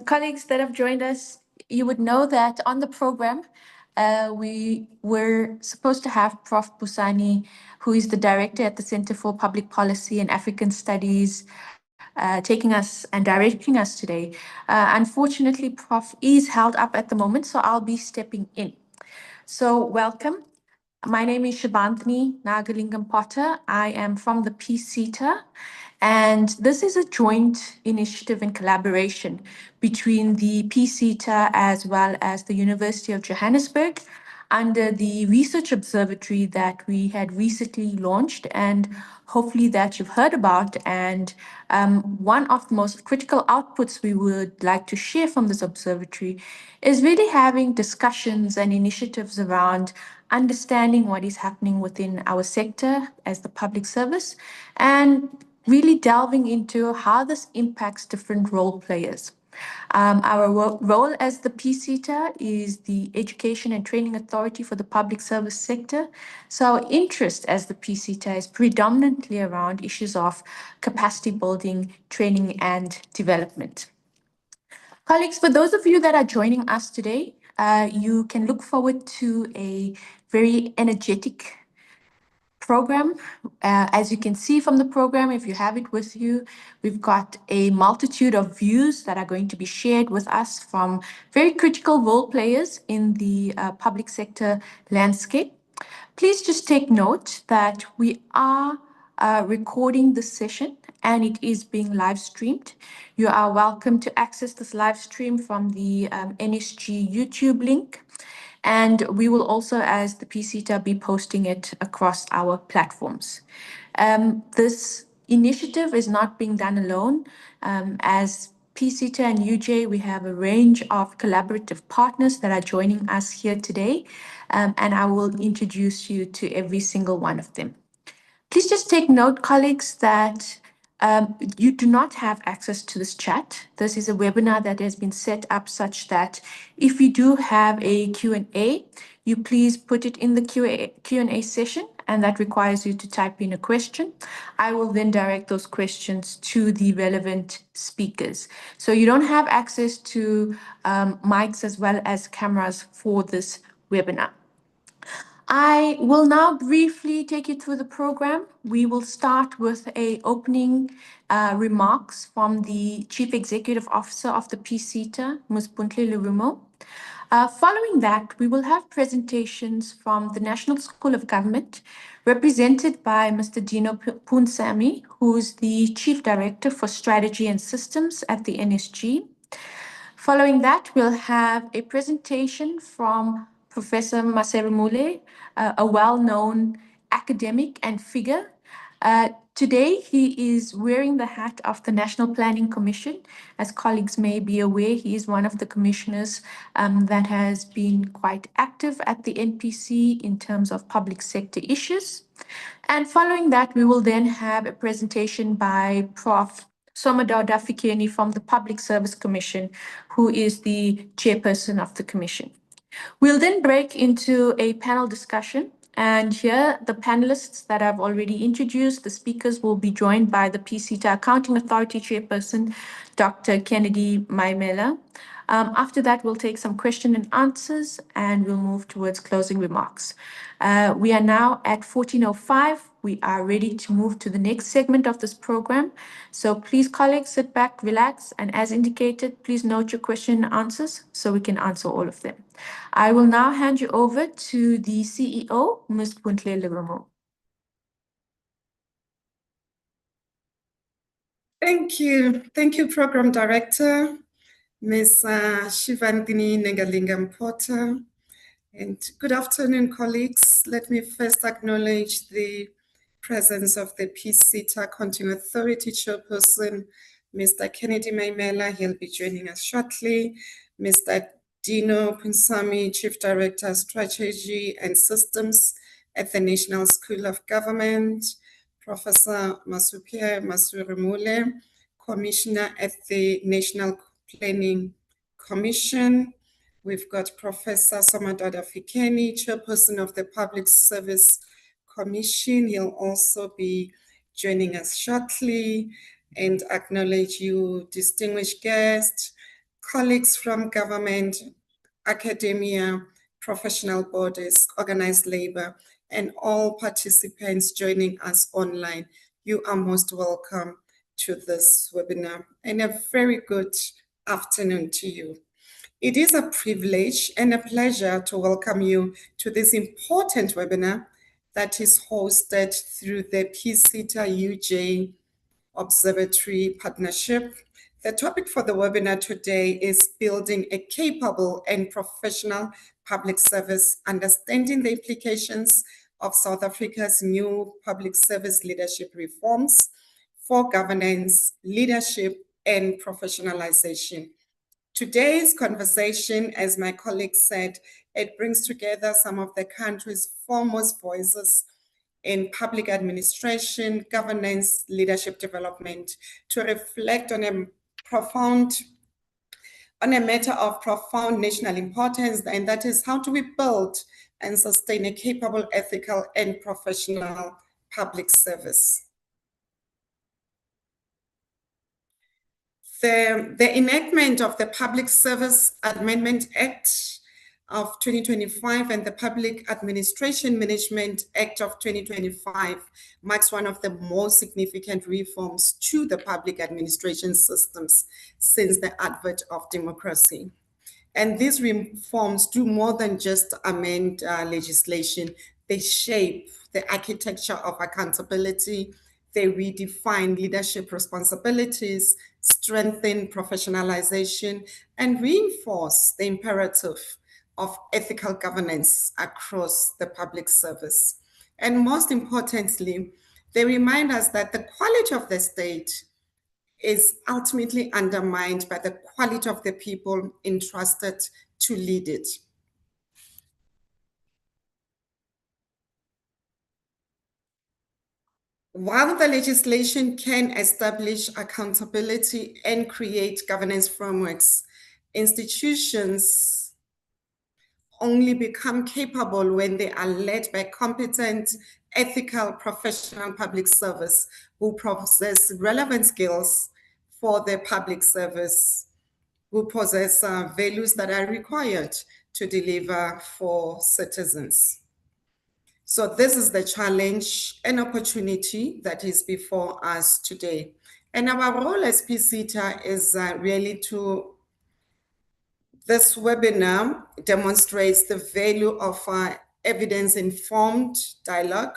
Colleagues that have joined us, you would know that on the program, we were supposed to have Prof. Busani, who is the director at the Center for Public Policy and African Studies, taking us and directing us today. Unfortunately, Prof is held up at the moment, so I'll be stepping in. So welcome. My name is Shabantini Nagalingam Potter. I am from the PCETA, and this is a joint initiative in collaboration between the PCETA as well as the University of Johannesburg under the research observatory that we had recently launched and hopefully that you've heard about. And one of the most critical outputs we would like to share from this observatory is really having discussions and initiatives around understanding what is happening within our sector as the public service and really delving into how this impacts different role players. Our role as the PCETA is the Education and Training Authority for the public service sector. So our interest as the PCETA is predominantly around issues of capacity building, training, and development. Colleagues, for those of you that are joining us today, you can look forward to a very energetic program. As you can see from the program, if you have it with you, we've got a multitude of views that are going to be shared with us from very critical role players in the public sector landscape. Please just take note that we are recording this session and it is being live streamed. You are welcome to access this live stream from the NSG YouTube link. And we will also, as the PCETA, be posting it across our platforms. This initiative is not being done alone. As PCETA and UJ, we have a range of collaborative partners that are joining us here today, and I will introduce you to every single one of them. Please just take note, colleagues, that you do not have access to this chat. This is a webinar that has been set up such that if you do have a Q&A, you please put it in the Q&A session, and that requires you to type in a question. I will then direct those questions to the relevant speakers. So you don't have access to mics as well as cameras for this webinar. I will now briefly take you through the program. We will start with a opening remarks from the Chief Executive Officer of the PCETA, Ms. Puntle Lerumo. Following that, we will have presentations from the National School of Government, represented by Mr. Dino Punsami, who is the Chief Director for Strategy and Systems at the NSG. Following that, we'll have a presentation from Professor Maseru Mule, a well-known academic and figure. Today, he is wearing the hat of the National Planning Commission. As colleagues may be aware, he is one of the commissioners that has been quite active at the NPC in terms of public sector issues. And following that, we will then have a presentation by Prof. Somadoda Fikeni from the Public Service Commission, who is the chairperson of the commission. We'll then break into a panel discussion, and here the panelists that I've already introduced, the speakers will be joined by the PCETA Accounting Authority chairperson, Dr. Kennedy Maimela. After that, we'll take some question and answers, and we'll move towards closing remarks. We are now at 14:05. We are ready to move to the next segment of this program. So please, colleagues, sit back, relax, and as indicated, please note your question and answers so we can answer all of them. I will now hand you over to the CEO, Ms. Puntle Lerumo. Thank you. Thank you, Program Director, Ms. Shivantini Nagalingam Potter. And good afternoon, colleagues. Let me first acknowledge the presence of the PCETA Accounting Authority chairperson, Mr. Kennedy Maimela. He'll be joining us shortly. Mr. Dino Punsami, Chief Director, Strategy and Systems at the National School of Government. Professor Maseru Mule, Commissioner at the National Planning Commission. We've got Professor Somadoda Fikeni, Chairperson of the Public Service Commission. He'll also be joining us shortly. and acknowledge you, distinguished guests, colleagues from government, academia, professional bodies, organized labor, and all participants joining us online. You are most welcome to this webinar, and a very good afternoon to you. It is a privilege and a pleasure to welcome you to this important webinar that is hosted through the PCETA UJ Observatory Partnership. The topic for the webinar today is building a capable and professional public service, understanding the implications of South Africa's new public service leadership reforms for governance, leadership, and professionalization. Today's conversation, as my colleague said, it brings together some of the country's foremost voices in public administration, governance, leadership development to reflect on a matter of profound national importance, and that is how do we build and sustain a capable, ethical, and professional public service. The enactment of the Public Service Amendment Act of 2025 and the Public Administration Management Act of 2025 marks one of the most significant reforms to the public administration systems since the advent of democracy. And these reforms do more than just amend legislation. They shape the architecture of accountability. They redefine leadership responsibilities, strengthen professionalization, and reinforce the imperative of ethical governance across the public service. And most importantly, they remind us that the quality of the state is ultimately undermined by the quality of the people entrusted to lead it. While the legislation can establish accountability and create governance frameworks, institutions only become capable when they are led by competent, ethical, professional public service who possess relevant skills for their public service, who possess values that are required to deliver for citizens. So this is the challenge and opportunity that is before us today. And our role as PCETA is really to, this webinar demonstrates the value of evidence-informed dialogue.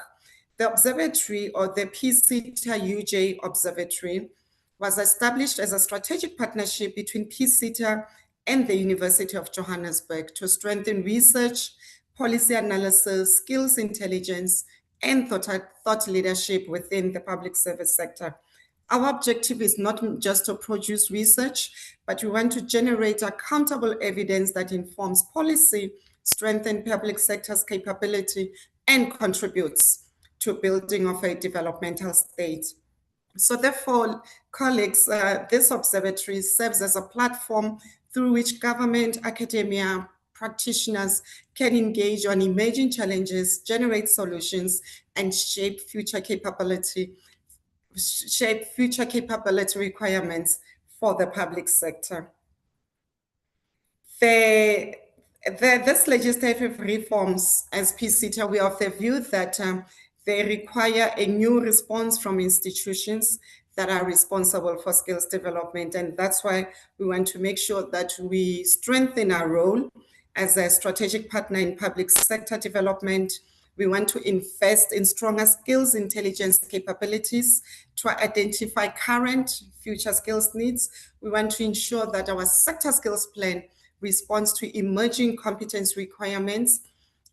The observatory, or the PCETA UJ Observatory, was established as a strategic partnership between PCETA and the University of Johannesburg to strengthen research, policy analysis, skills intelligence, and thought leadership within the public service sector. Our objective is not just to produce research, but we want to generate accountable evidence that informs policy, strengthens public sector's capability, and contributes to building of a developmental state. So therefore, colleagues, this observatory serves as a platform through which government, academia, practitioners can engage on emerging challenges, generate solutions, and shape future capability requirements for the public sector. This legislative reforms, as PCETA, we are of the view that they require a new response from institutions that are responsible for skills development. And that's why we want to make sure that we strengthen our role as a strategic partner in public sector development. We want to invest in stronger skills intelligence capabilities to identify current, future skills needs. We want to ensure that our sector skills plan responds to emerging competence requirements,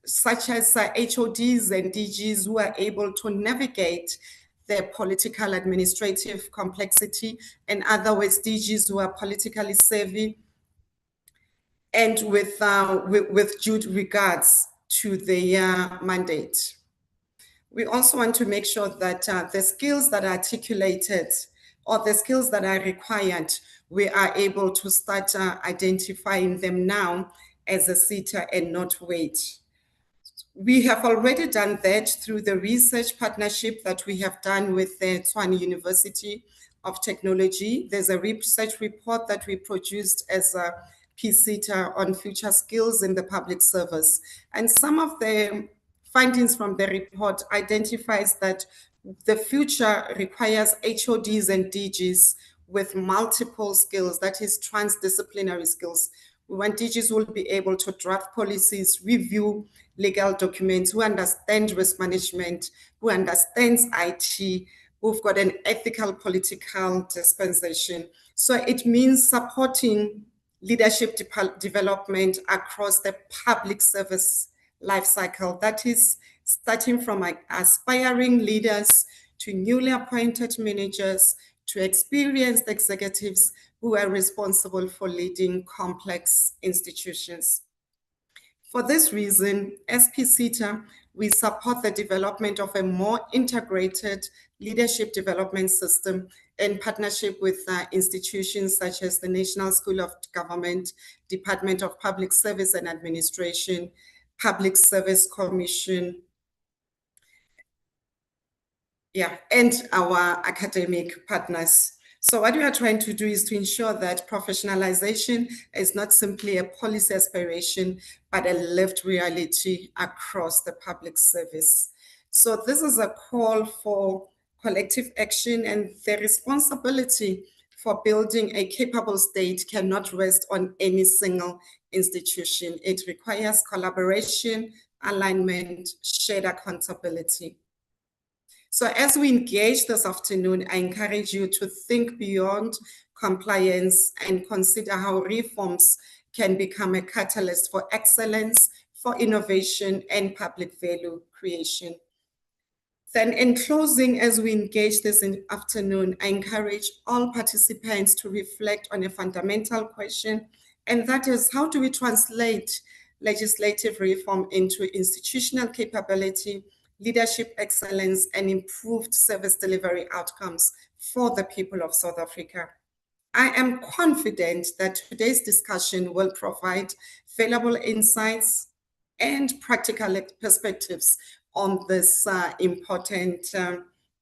such as HODs and DGs who are able to navigate the political administrative complexity, and other ways DGs who are politically savvy and with due regards to their mandate. We also want to make sure that the skills that are articulated or the skills that are required, we are able to start identifying them now as a SETA and not wait. We have already done that through the research partnership that we have done with the Tshwane University of technology. There's a research report that we produced as a PSETA on future skills in the public service. And some of the findings from the report identifies that the future requires HODs and DGs with multiple skills, that is transdisciplinary skills. When DGs will be able to draft policies, review legal documents, who understand risk management, who understands IT, who've got an ethical political dispensation. So it means supporting leadership development across the public service life cycle. That is starting from aspiring leaders to newly appointed managers to experienced executives who are responsible for leading complex institutions. For this reason, as PSETA, we support the development of a more integrated leadership development system in partnership with institutions such as the National School of Government, Department of Public Service and Administration, Public Service Commission, and our academic partners. So what we are trying to do is to ensure that professionalization is not simply a policy aspiration, but a lived reality across the public service. So this is a call for collective action, and the responsibility for building a capable state cannot rest on any single institution. It requires collaboration, alignment, shared accountability. So as we engage this afternoon, I encourage you to think beyond compliance and consider how reforms can become a catalyst for excellence, for innovation, and public value creation. Then in closing, as we engage this afternoon, I encourage all participants to reflect on a fundamental question, and that is, how do we translate legislative reform into institutional capability, leadership excellence, and improved service delivery outcomes for the people of South Africa? I am confident that today's discussion will provide valuable insights and practical perspectives on this important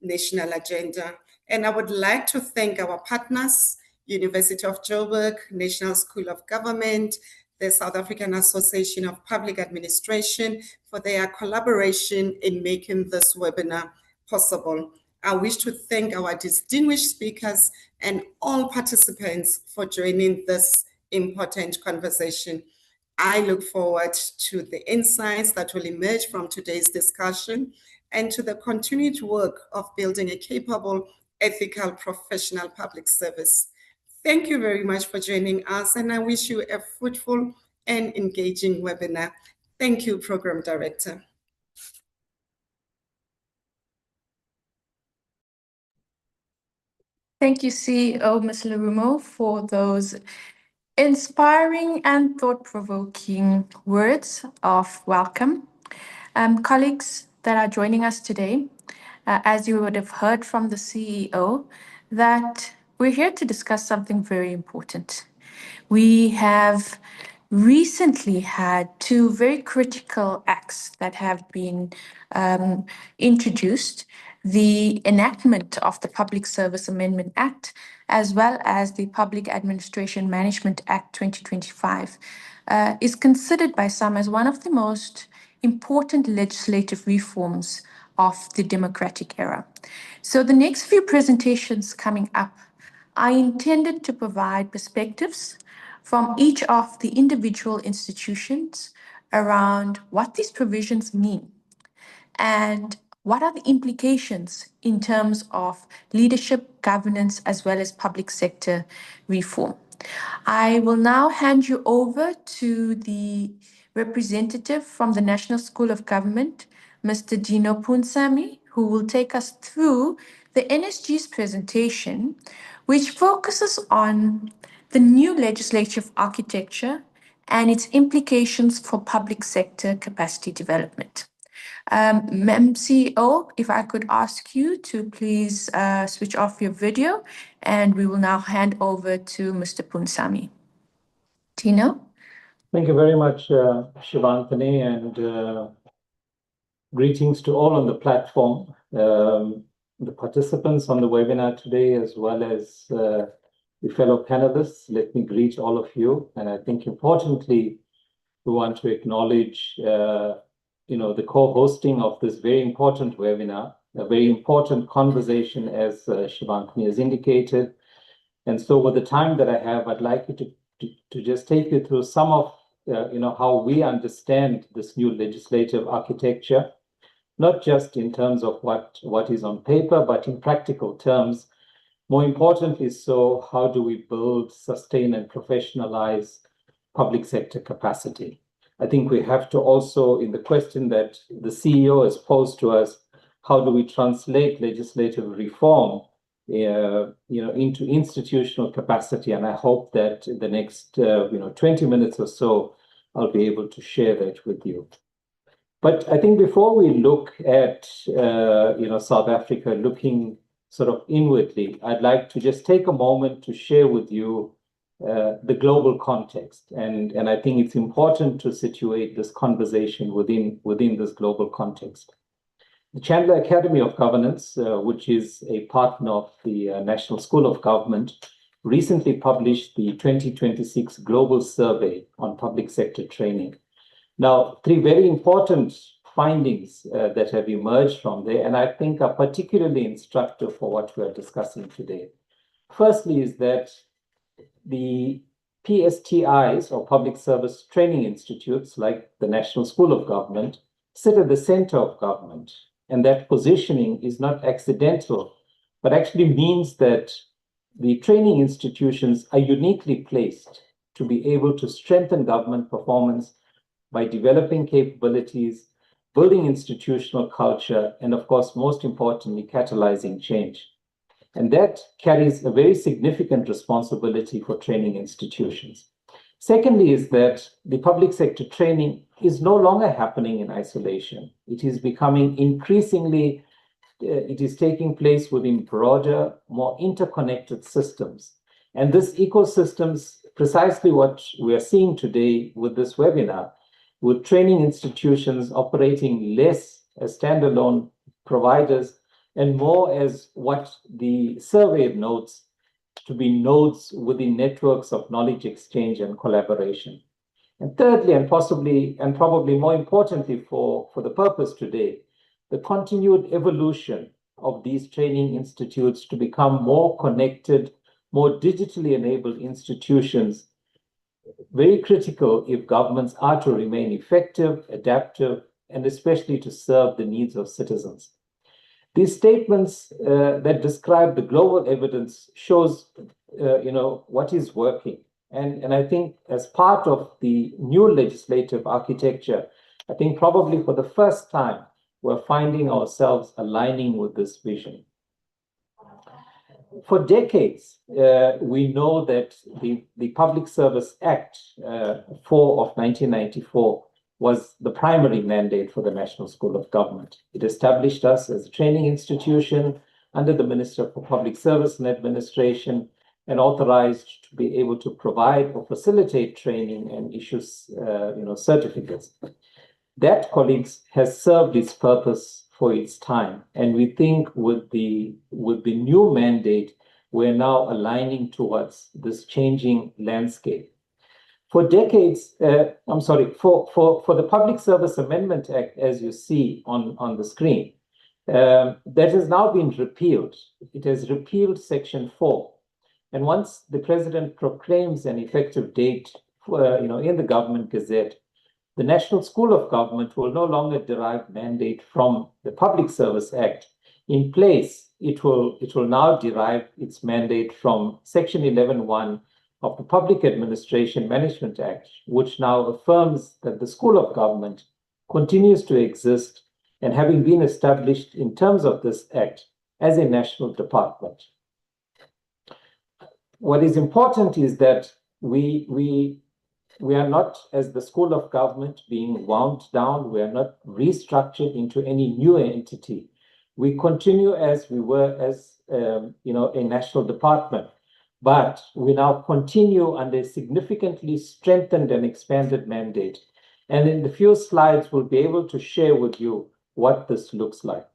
national agenda. And I would like to thank our partners, University of Joburg, National School of Government, the South African Association of Public Administration, for their collaboration in making this webinar possible. I wish to thank our distinguished speakers and all participants for joining this important conversation. I look forward to the insights that will emerge from today's discussion and to the continued work of building a capable, ethical, professional public service. Thank you very much for joining us, and I wish you a fruitful and engaging webinar. Thank you, Program Director. Thank you, CEO Ms. Lerumo, for those inspiring and thought-provoking words of welcome. Colleagues that are joining us today, as you would have heard from the CEO, that we're here to discuss something very important. We have recently had two very critical acts that have been introduced: the enactment of the Public Service Amendment Act, as well as the Public Administration Management Act 2025, is considered by some as one of the most important legislative reforms of the democratic era. So the next few presentations coming up are intended to provide perspectives from each of the individual institutions around what these provisions mean and what are the implications in terms of leadership, governance, as well as public sector reform. I will now hand you over to the representative from the National School of Government, Mr. Dino Punsami, who will take us through the NSG's presentation, which focuses on the new legislative architecture and its implications for public sector capacity development. Ma'am CEO, if I could ask you to please switch off your video, and we will now hand over to Mr. Punsami. Dino? Thank you very much, Shivantini, and greetings to all on the platform. the participants on the webinar today, as well as the fellow panelists. Let me greet all of you. And I think importantly, we want to acknowledge, the co-hosting of this very important webinar, a very important conversation, as Shivantini has indicated. And so with the time that I have, I'd like you to just take you through some of, how we understand this new legislative architecture, not just in terms of what is on paper, but in practical terms. More importantly, so how do we build, sustain, and professionalize public sector capacity? I think we have to also, in the question that the CEO has posed to us, how do we translate legislative reform, into institutional capacity? And I hope that in the next, 20 minutes or so, I'll be able to share that with you. But I think before we look at, South Africa looking sort of inwardly, I'd like to just take a moment to share with you the global context. And I think it's important to situate this conversation within this global context. The Chandler Academy of Governance, which is a partner of the National School of Government, recently published the 2026 Global Survey on Public Sector Training. Now, 3 very important findings that have emerged from there, and I think are particularly instructive for what we are discussing today. Firstly is that the PSTIs, or Public Service Training Institutes, like the National School of Government, sit at the center of government. And that positioning is not accidental, but actually means that the training institutions are uniquely placed to be able to strengthen government performance by developing capabilities, building institutional culture, and of course, most importantly, catalyzing change. And that carries a very significant responsibility for training institutions. Secondly is that the public sector training is no longer happening in isolation. It is becoming increasingly, it is taking place within broader, more interconnected systems. And this ecosystems, precisely what we are seeing today with this webinar, with training institutions operating less as standalone providers and more as what the survey notes to be nodes within networks of knowledge exchange and collaboration. And thirdly, and probably more importantly for the purpose today, the continued evolution of these training institutes to become more connected, more digitally enabled institutions, very critical if governments are to remain effective, adaptive, and especially to serve the needs of citizens. These statements that describe the global evidence shows, what is working. And I think as part of the new legislative architecture, I think probably for the first time, we're finding ourselves aligning with this vision. For decades, we know that the Public Service Act 4 of 1994 was the primary mandate for the National School of Government. It established us as a training institution under the Minister for Public Service and Administration, and authorized to be able to provide or facilitate training and issue, certificates. That, colleagues, has served its purpose for its time, and we think with the new mandate, we're now aligning towards this changing landscape. For decades, for the Public Service Amendment Act, as you see on the screen, that has now been repealed. It has repealed Section 4. And once the President proclaims an effective date, in the Government Gazette, the National School of Government will no longer derive mandate from the Public Service Act. In place, it will now derive its mandate from Section 11(1) of the Public Administration Management Act, which now affirms that the School of Government continues to exist and having been established in terms of this act as a national department. What is important is that we are not, as the School of Government, being wound down. We are not restructured into any new entity. We continue as we were as a national department, but we now continue under a significantly strengthened and expanded mandate. And in the few slides, we'll be able to share with you what this looks like.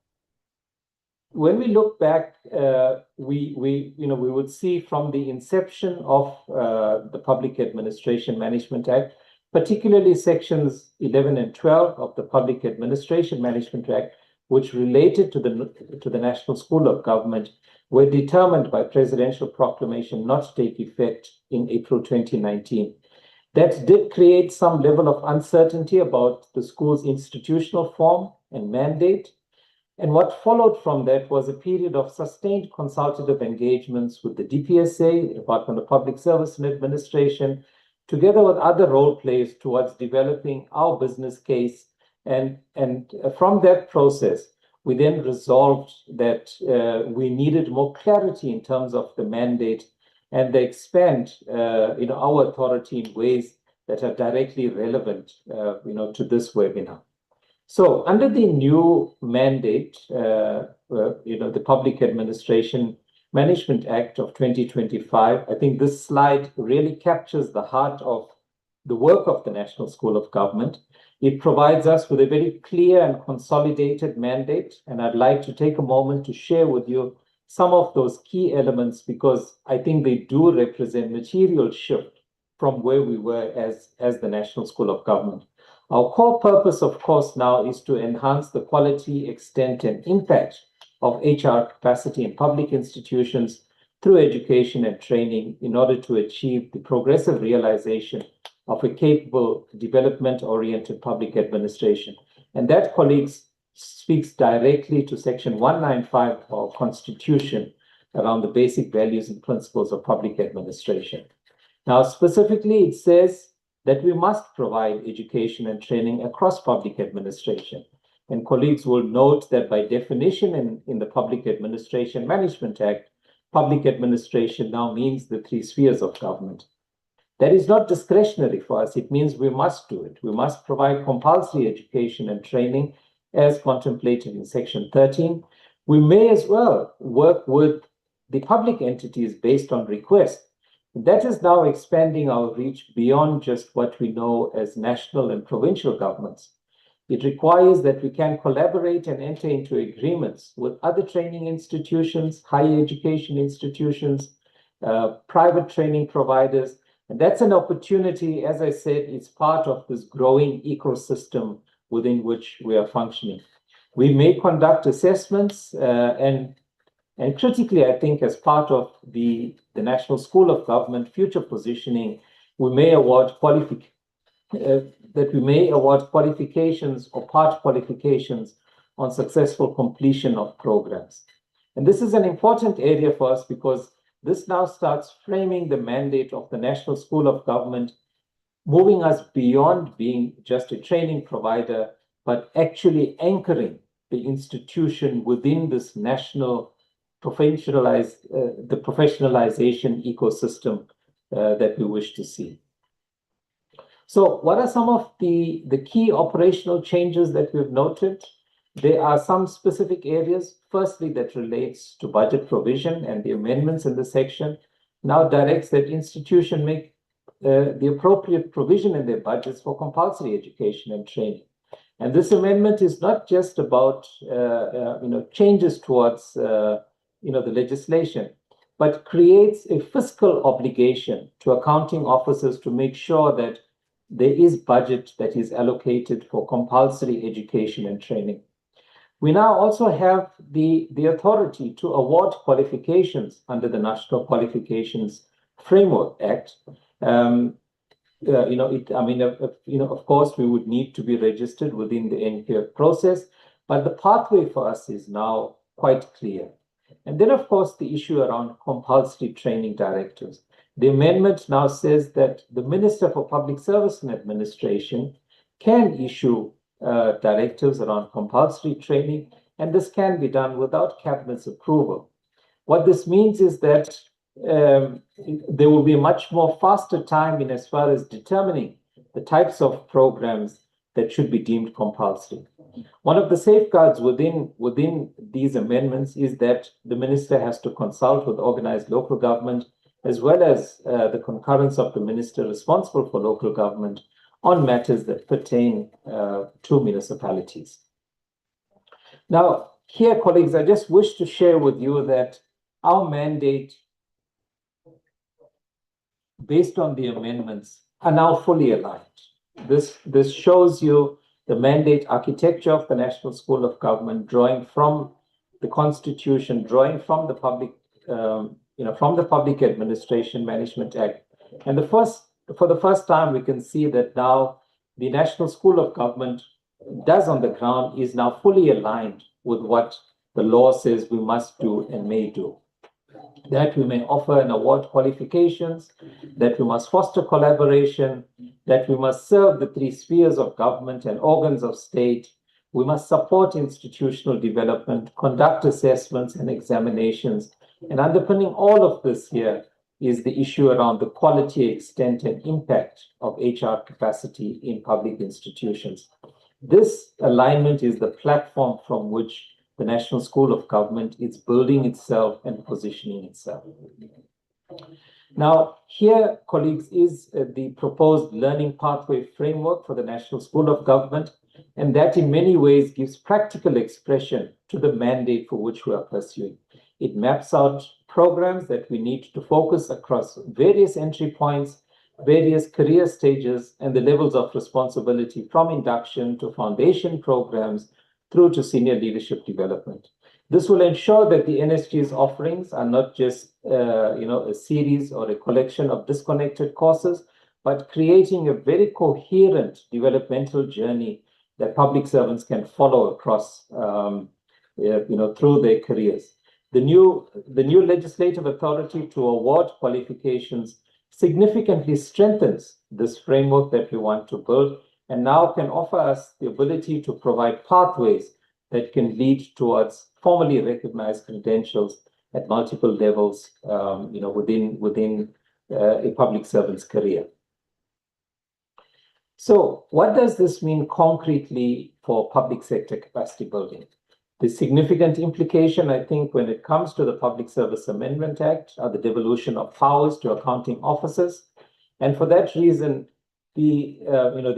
when we look back, we would see from the inception of the Public Administration Management Act, particularly sections 11 and 12 of the Public Administration Management Act, which related to the National School of Government, were determined by presidential proclamation not to take effect in April 2019. That did create some level of uncertainty about the school's institutional form and mandate. And what followed from that was a period of sustained consultative engagements with the DPSA, the Department of Public Service and Administration, together with other role players towards developing our business case. And from that process, we then resolved that we needed more clarity in terms of the mandate and they expand our authority in ways that are directly relevant to this webinar. So under the new mandate, the Public Administration Management Act of 2025, I think this slide really captures the heart of the work of the National School of Government. It provides us with a very clear and consolidated mandate, and I'd like to take a moment to share with you some of those key elements because I think they do represent material shift from where we were as the National School of Government. Our core purpose, of course, now is to enhance the quality, extent, and impact of HR capacity in public institutions through education and training in order to achieve the progressive realization of a capable, development-oriented public administration. And that, colleagues, speaks directly to Section 195 of our Constitution around the basic values and principles of public administration. Now, specifically, it says that we must provide education and training across public administration. And colleagues will note that by definition in the Public Administration Management Act, public administration now means the three spheres of government. That is not discretionary for us. It means we must do it. We must provide compulsory education and training as contemplated in Section 13. We may as well work with the public entities based on request. That is now expanding our reach beyond just what we know as national and provincial governments. It requires that we can collaborate and enter into agreements with other training institutions, higher education institutions, private training providers. And that's an opportunity, as I said, it's part of this growing ecosystem within which we are functioning. We may conduct assessments and critically, I think, as part of the National School of Government future positioning, we may award qualifications or part qualifications on successful completion of programs. And this is an important area for us because this now starts framing the mandate of the National School of Government, moving us beyond being just a training provider, but actually anchoring the institution within this national the professionalization ecosystem that we wish to see. So what are some of the key operational changes that we've noted? There are some specific areas, firstly, that relates to budget provision, and the amendments in the section now directs that institution make the appropriate provision in their budgets for compulsory education and training. And this amendment is not just about changes towards the legislation, but creates a fiscal obligation to accounting officers to make sure that there is budget that is allocated for compulsory education and training. We now also have the authority to award qualifications under the National Qualifications Framework Act. Of course, we would need to be registered within the NQF process, but the pathway for us is now quite clear. And then, of course, the issue around compulsory training directives. The amendment now says that the Minister for Public Service and Administration can issue directives around compulsory training, and this can be done without Cabinet's approval. What this means is that there will be a much more faster time in as far as determining the types of programs that should be deemed compulsory. One of the safeguards within these amendments is that the minister has to consult with organized local government, as well as the concurrence of the minister responsible for local government on matters that pertain to municipalities. Now, here, colleagues, I just wish to share with you that our mandate, based on the amendments, are now fully aligned. This shows you the mandate architecture of the National School of Government, drawing from the Constitution, drawing from the Public Administration Management Act. And for the first time, we can see that now the National School of Government does on the ground is now fully aligned with what the law says we must do and may do. That we may offer and award qualifications, that we must foster collaboration, that we must serve the three spheres of government and organs of state, we must support institutional development, conduct assessments and examinations, and underpinning all of this here is the issue around the quality, extent, and impact of HR capacity in public institutions. This alignment is the platform from which the National School of Government is building itself and positioning itself. Now, here, colleagues, is the proposed learning pathway framework for the National School of Government, and that in many ways gives practical expression to the mandate for which we are pursuing. It maps out programs that we need to focus across various entry points, various career stages, and the levels of responsibility from induction to foundation programs through to senior leadership development. This will ensure that the NSG's offerings are not just a series or a collection of disconnected courses, but creating a very coherent developmental journey that public servants can follow across through their careers. The new legislative authority to award qualifications significantly strengthens this framework that we want to build, and now can offer us the ability to provide pathways that can lead towards formally recognized credentials at multiple levels, within a public servant's career. So what does this mean concretely for public sector capacity building? The significant implication, I think, when it comes to the Public Service Amendment Act are the devolution of powers to accounting officers. And for that reason, the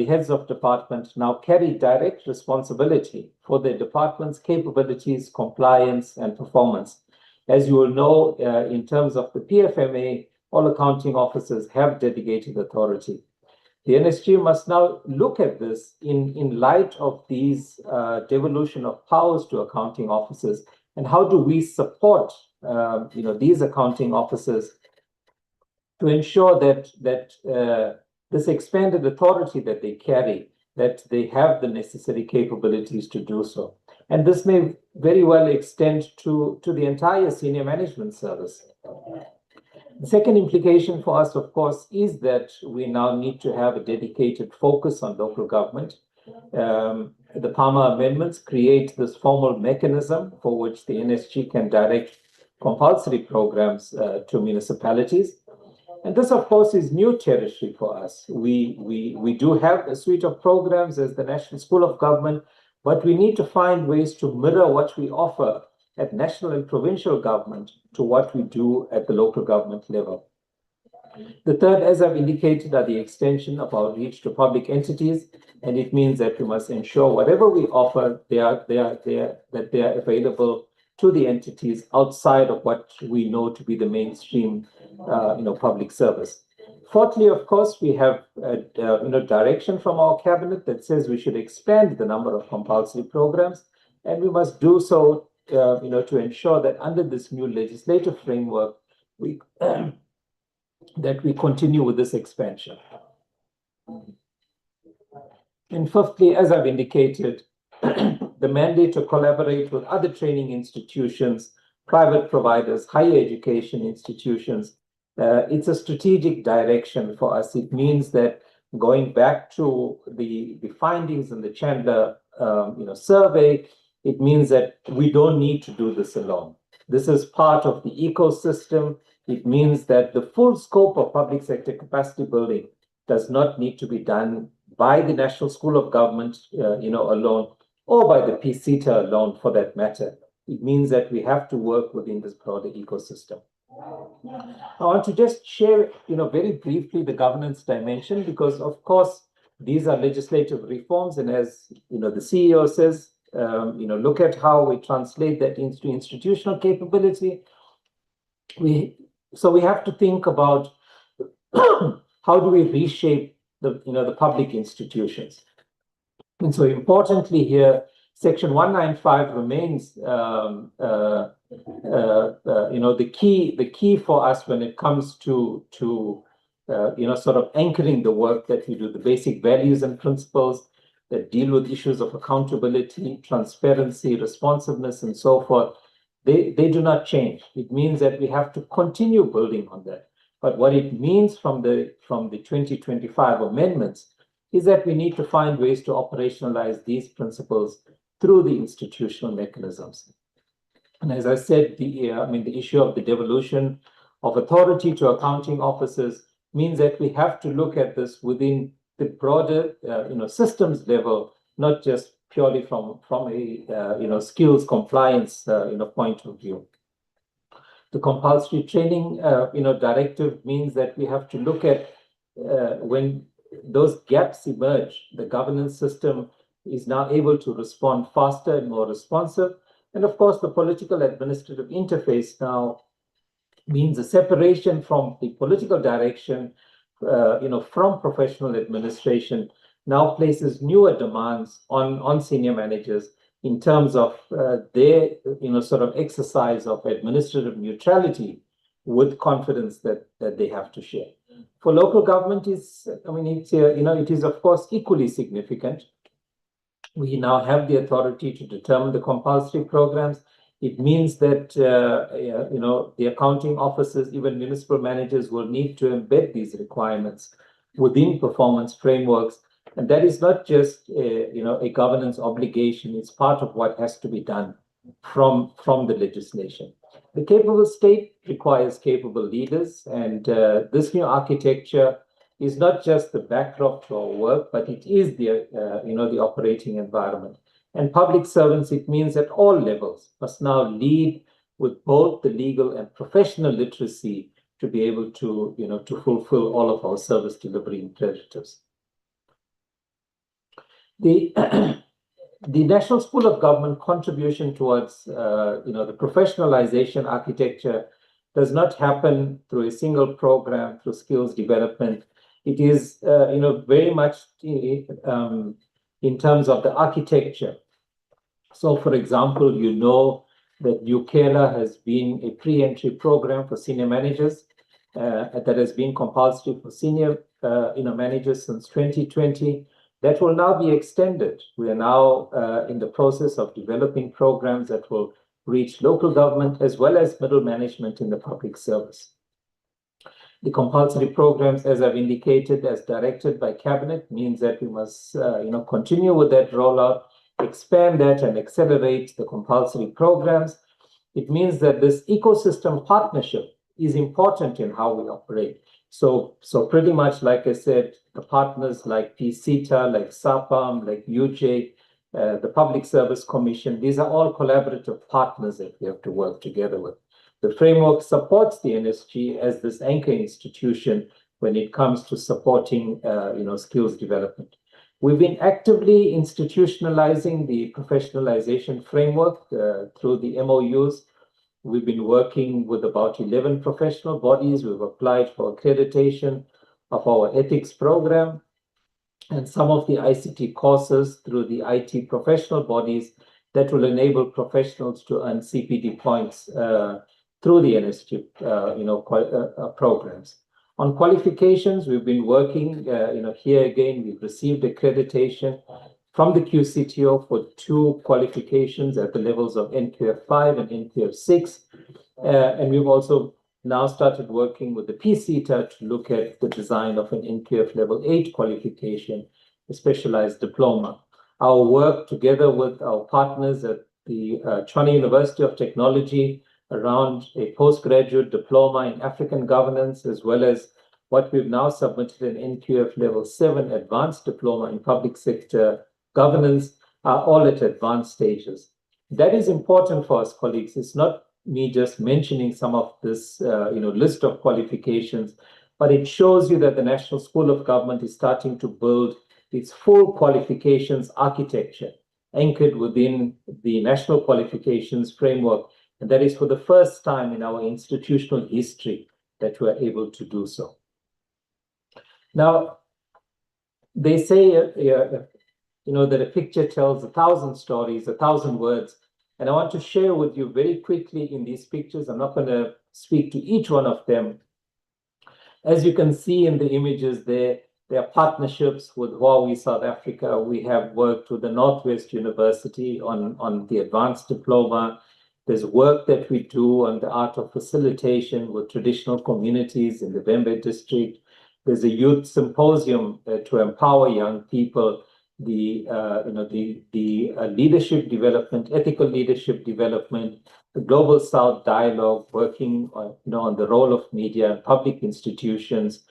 heads of department now carry direct responsibility for their department's capabilities, compliance, and performance. As you will know, in terms of the PFMA, all accounting officers have delegated authority. The NSG must now look at this in light of these devolution of powers to accounting officers, and how do we support these accounting officers to ensure that this expanded authority that they carry, that they have the necessary capabilities to do so. And this may very well extend to the entire senior management service. The second implication for us, of course, is that we now need to have a dedicated focus on local government. The PAMA amendments create this formal mechanism for which the NSG can direct compulsory programs to municipalities. And this, of course, is new territory for us. We do have a suite of programs as the National School of Government, but we need to find ways to mirror what we offer at national and provincial government to what we do at the local government level. The third, as I've indicated, are the extension of our reach to public entities, and it means that we must ensure whatever we offer, they are available to the entities outside of what we know to be the mainstream, public service. Fourthly, of course, we have direction from our cabinet that says we should expand the number of compulsory programs, and we must do so to ensure that under this new legislative framework, that we continue with this expansion. And fifthly, as I've indicated, the mandate to collaborate with other training institutions, private providers, higher education institutions, it's a strategic direction for us. It means that going back to the findings in the Chandler survey, it means that we don't need to do this alone. This is part of the ecosystem. It means that the full scope of public sector capacity building does not need to be done by the National School of Government, alone, or by the PCETA alone, for that matter. It means that we have to work within this broader ecosystem. I want to just share, very briefly the governance dimension, because of course, these are legislative reforms. And as the CEO says, look at how we translate that into institutional capability. So we have to think about how do we reshape the public institutions. And so importantly here, Section 195 remains the key for us when it comes to sort of anchoring the work that we do, the basic values and principles that deal with issues of accountability, transparency, responsiveness, and so forth. They do not change. It means that we have to continue building on that. But what it means from the 2025 amendments is that we need to find ways to operationalize these principles through the institutional mechanisms. And as I said, the issue of the devolution of authority to accounting officers means that we have to look at this within the broader, systems level, not just purely from a, skills compliance, point of view. The compulsory training, directive means that we have to look at when those gaps emerge, the governance system is now able to respond faster and more responsive. And of course, the political administrative interface now means a separation from the political direction, from professional administration, now places newer demands on senior managers in terms of their, sort of exercise of administrative neutrality with confidence that they have to share. For local government, it is of course equally significant. We now have the authority to determine the compulsory programs. It means that the accounting officers, even municipal managers, will need to embed these requirements within performance frameworks. And that is not just a governance obligation, it's part of what has to be done from the legislation. The capable state requires capable leaders, and this new architecture is not just the backdrop to our work, but it is the operating environment. And public servants, it means at all levels, must now lead with both the legal and professional literacy to be able to, to fulfill all of our service delivery imperatives. The National School of Government contribution towards, the professionalization architecture does not happen through a single program, through skills development. It is, very much in terms of the architecture. So, for example, that UKELA has been a pre-entry program for senior managers that has been compulsory for senior, managers since 2020. That will now be extended. We are now in the process of developing programs that will reach local government as well as middle management in the public service. The compulsory programs, as I've indicated, as directed by Cabinet, means that we must, continue with that rollout, expand that and accelerate the compulsory programs. It means that this ecosystem partnership is important in how we operate. So pretty much, like I said, the partners like PCETA, like SAPAM, like UJ, the Public Service Commission, these are all collaborative partners that we have to work together with. The framework supports the NSG as this anchor institution when it comes to supporting, skills development. We've been actively institutionalizing the professionalization framework through the MOUs. We've been working with about 11 professional bodies. We've applied for accreditation of our ethics program and some of the ICT courses through the IT professional bodies that will enable professionals to earn CPD points through the NSG, programs. On qualifications, we've been working, here again, we've received accreditation from the QCTO for 2 qualifications at the levels of NQF 5 and NQF 6. And we've also now started working with the PCETA to look at the design of an NQF level 8 qualification, a specialized diploma. Our work together with our partners at the Tshwane University of Technology around a postgraduate diploma in African governance, as well as what we've now submitted an NQF level 7 advanced diploma in public sector governance, are all at advanced stages. That is important for us, colleagues. It's not me just mentioning some of this, list of qualifications, but it shows you that the National School of Government is starting to build its full qualifications architecture. anchored within the national qualifications framework. And that is for the first time in our institutional history that we are able to do so. Now, they say, that a picture tells 1,000 stories, 1,000 words. And I want to share with you very quickly in these pictures. I'm not going to speak to each one of them. As you can see in the images there are partnerships with Huawei South Africa. We have worked with the Northwest University on the advanced diploma. There's work that we do on the art of facilitation with traditional communities in the Vhembe district. There's a youth symposium to empower young people, the leadership development, ethical leadership development, the Global South Dialogue, working on the role of media and public institutions.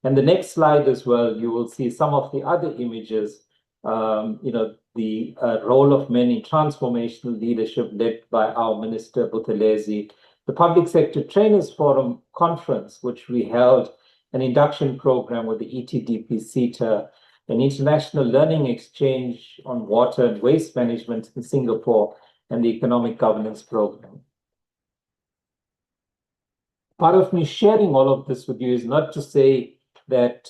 And the next slide as well, you will see some of the other images, the role of men in transformational leadership led by our Minister Buthelezi, the Public Sector Trainers Forum conference, which we held, an induction program with the ETDP CETA, an international learning exchange on water and waste management in Singapore, and the economic governance program. Part of me sharing all of this with you is not to say that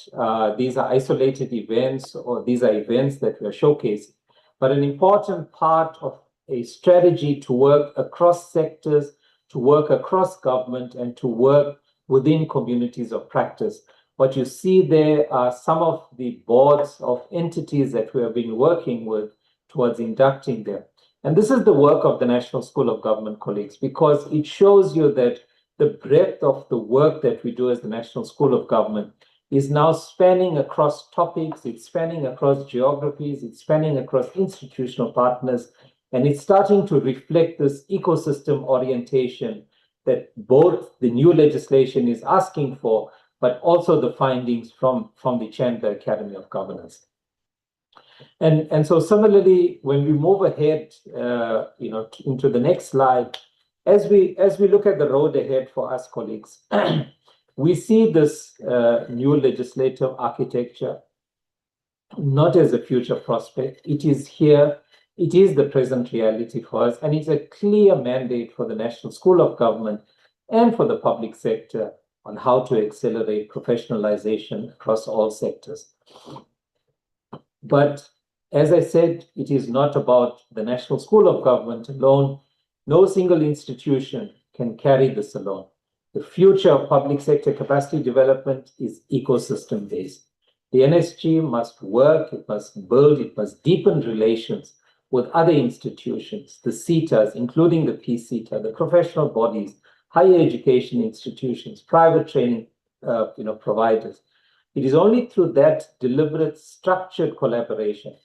these are isolated events or these are events that we are showcasing, but an important part of a strategy to work across sectors, to work across government, and to work within communities of practice. What you see there are some of the boards of entities that we have been working with towards inducting them. And this is the work of the National School of Government colleagues, because it shows you that the breadth of the work that we do as the National School of Government is now spanning across topics, it's spanning across geographies, it's spanning across institutional partners, and it's starting to reflect this ecosystem orientation that both the new legislation is asking for, but also the findings from the Chandler Academy of Governance. And so similarly, when we move ahead, into the next slide, as we look at the road ahead for us colleagues, we see this new legislative architecture not as a future prospect. It is here. It is the present reality for us, and it's a clear mandate for the National School of Government and for the public sector on how to accelerate professionalization across all sectors. But as I said, it is not about the National School of Government alone. No single institution can carry this alone. The future of public sector capacity development is ecosystem-based. The NSG must work, it must build, it must deepen relations with other institutions, the CETAs, including the PCETA, the professional bodies, higher education institutions, private training providers. It is only through that deliberate, structured collaboration,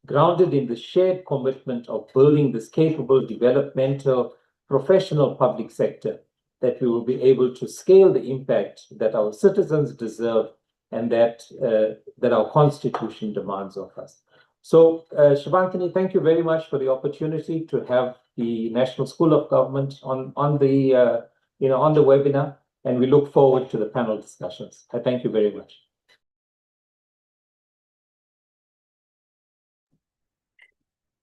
grounded in the shared commitment of building this capable, developmental, professional public sector, that we will be able to scale the impact that our citizens deserve and that our Constitution demands of us. So, Shivantini, thank you very much for the opportunity to have the National School of Government on the webinar, and we look forward to the panel discussions. I thank you very much.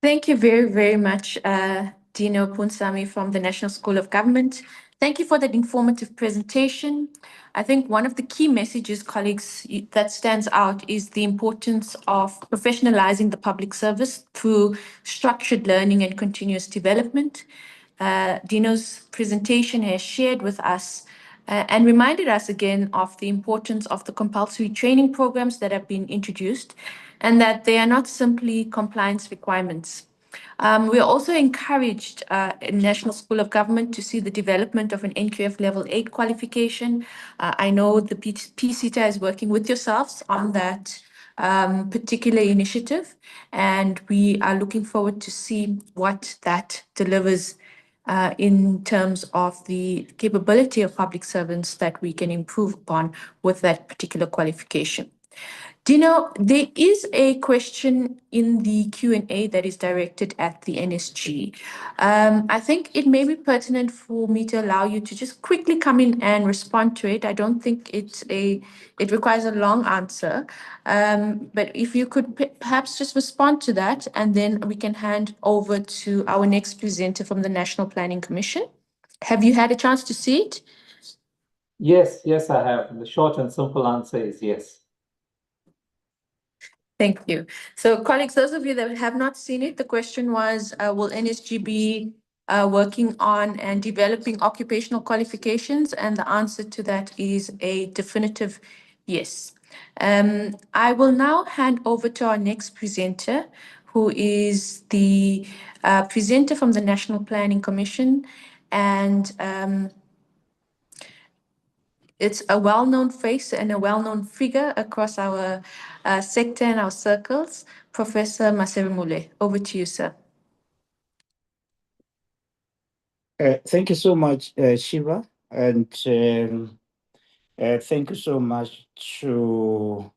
Thank you very, very much, Dino Punsami from the National School of Government. Thank you for that informative presentation. I think one of the key messages, colleagues, that stands out is the importance of professionalizing the public service through structured learning and continuous development. Dino's presentation has shared with us and reminded us again of the importance of the compulsory training programs that have been introduced, and that they are not simply compliance requirements. We are also encouraged in National School of Government to see the development of an NQF Level 8 qualification. I know the PCETA is working with yourselves on that particular initiative, and we are looking forward to see what that delivers in terms of the capability of public servants that we can improve upon with that particular qualification. Dino, there is a question in the Q&A that is directed at the NSG. I think it may be pertinent for me to allow you to just quickly come in and respond to it. I don't think it requires a long answer. But if you could perhaps just respond to that, and then we can hand over to our next presenter from the National Planning Commission. Have you had a chance to see it? Yes, I have. The short and simple answer is yes. Thank you. So colleagues, those of you that have not seen it, the question was, will NSG be working on and developing occupational qualifications? And the answer to that is a definitive yes. I will now hand over to our next presenter, who is the presenter from the National Planning Commission. And it's a well-known face and a well-known figure across our sector and our circles, Professor Maseru. Over to you, sir. Thank you so much, Shiva, and thank you so much to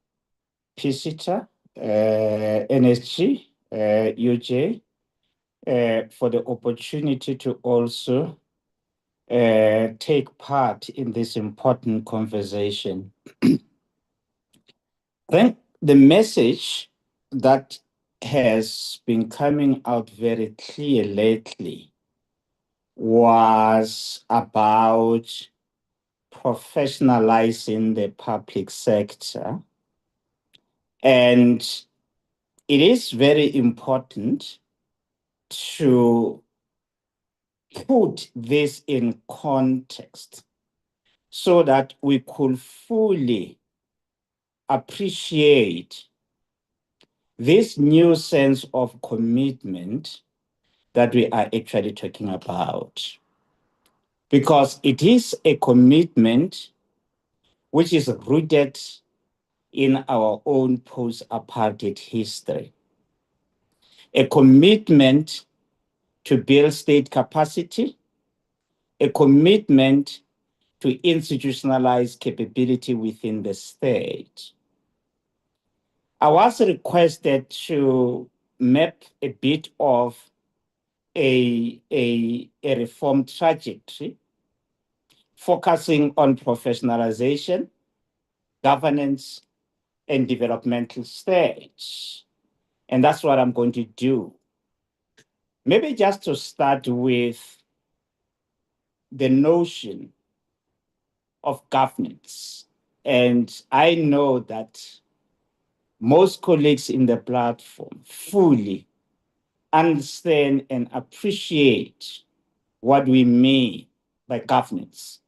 PCITA, NSG, UJ, for the opportunity to also take part in this important conversation. Then the message that has been coming out very clear lately was about professionalizing the public sector. And it is very important to put this in context so that we could fully appreciate this new sense of commitment that we are actually talking about. Because it is a commitment which is rooted in our own post-apartheid history. A commitment to build state capacity, a commitment to institutionalize capability within the state. I was requested to map a bit of a reform trajectory, focusing on professionalization, governance, and developmental stage. And that's what I'm going to do. Maybe just to start with the notion of governance. And I know that most colleagues in the platform fully understand and appreciate what we mean by governance,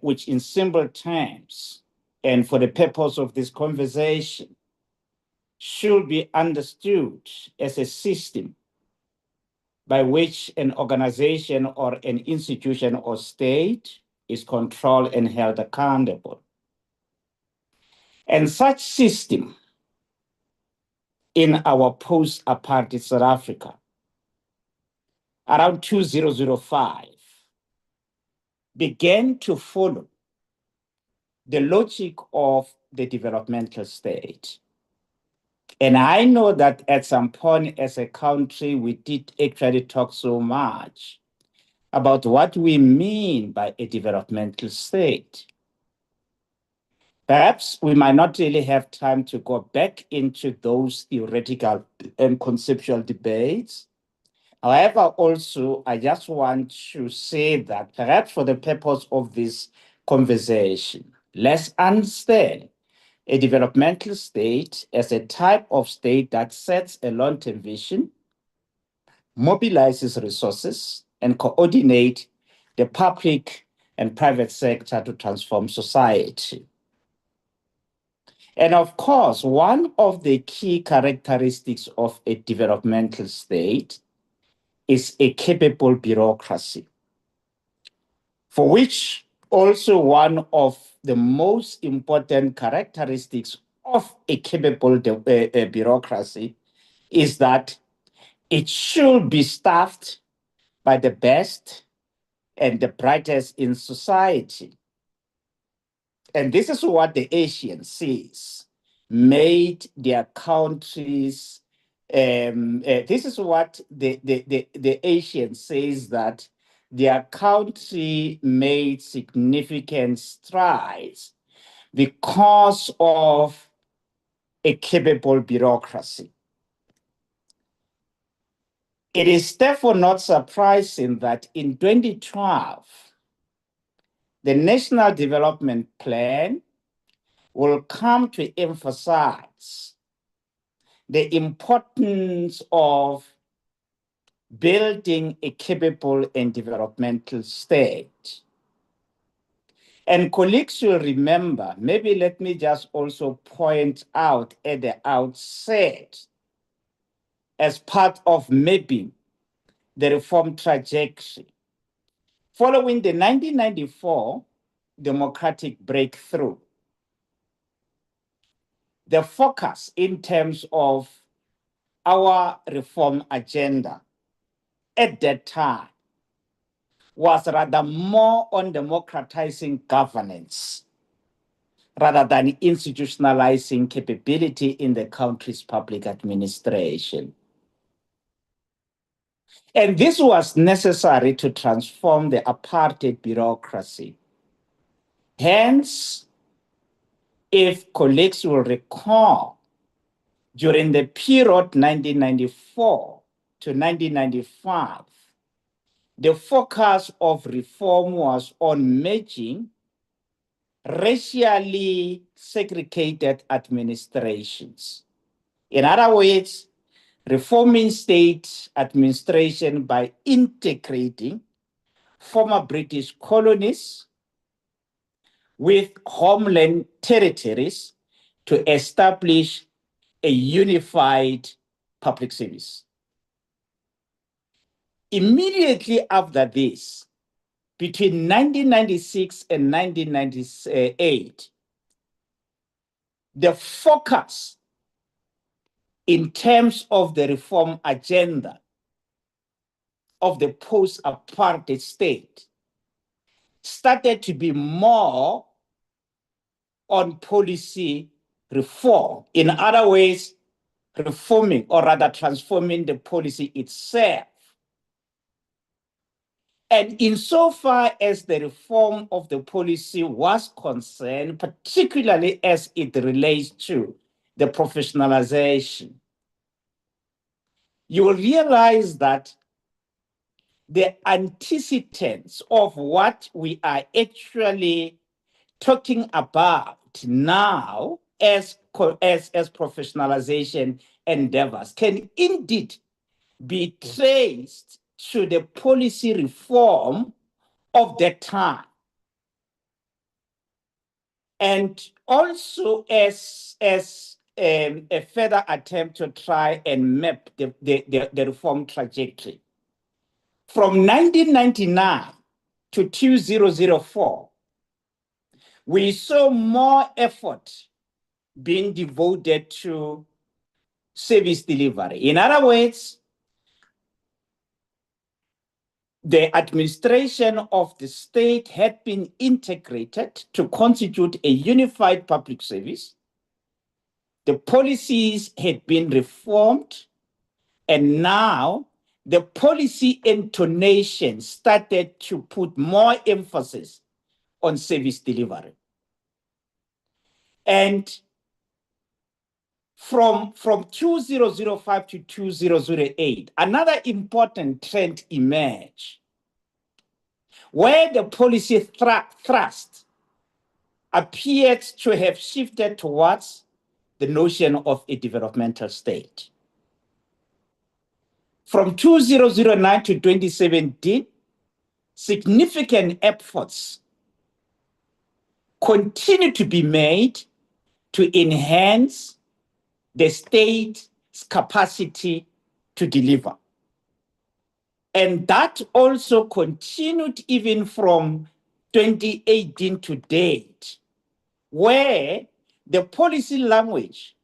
which in simple terms, and for the purpose of this conversation, should be understood as a system by which an organization or an institution or state is controlled and held accountable. And such system in our post-apartheid South Africa, around 2005, began to follow the logic of the developmental state. And I know that at some point as a country, we did actually talk so much about what we mean by a developmental state. Perhaps we might not really have time to go back into those theoretical and conceptual debates. However, also, I just want to say that perhaps for the purpose of this conversation, let's understand a developmental state as a type of state that sets a long-term vision, mobilizes resources, and coordinates the public and private sector to transform society. And of course, one of the key characteristics of a developmental state is a capable bureaucracy, for which also one of the most important characteristics of a capable bureaucracy is that it should be staffed by the best and the brightest in society. and this is what the Asian sees, made their countries, this is what the Asian says, that their country made significant strides because of a capable bureaucracy. It is therefore not surprising that in 2012, the National Development Plan will come to emphasize the importance of building a capable and developmental state. And colleagues will remember, maybe let me just also point out at the outset, as part of mapping the reform trajectory, following the 1994 democratic breakthrough, the focus in terms of our reform agenda at that time was rather more on democratizing governance rather than institutionalizing capability in the country's public administration. And this was necessary to transform the apartheid bureaucracy. Hence, if colleagues will recall, during the period 1994 to 1995, the focus of reform was on merging racially segregated administrations. In other words, reforming state administration by integrating former British colonies with homeland territories to establish a unified public service. Immediately after this, between 1996 and 1998, the focus in terms of the reform agenda of the post-apartheid state started to be more on policy reform. In other ways, reforming or rather transforming the policy itself. And insofar as the reform of the policy was concerned, particularly as it relates to the professionalization, you will realize that the antecedents of what we are actually talking about now as professionalization endeavors can indeed be traced to the policy reform of that time. And also as a further attempt to try and map the reform trajectory. From 1999 to 2004, we saw more effort being devoted to service delivery. In other words, the administration of the state had been integrated to constitute a unified public service. The policies had been reformed, and now the policy intonation started to put more emphasis on service delivery. And from 2005 to 2008, another important trend emerged where the policy thrust appeared to have shifted towards the notion of a developmental state. From 2009 to 2017, significant efforts continue to be made to enhance the state's capacity to deliver. And that also continued even from 2018 to date, where the policy language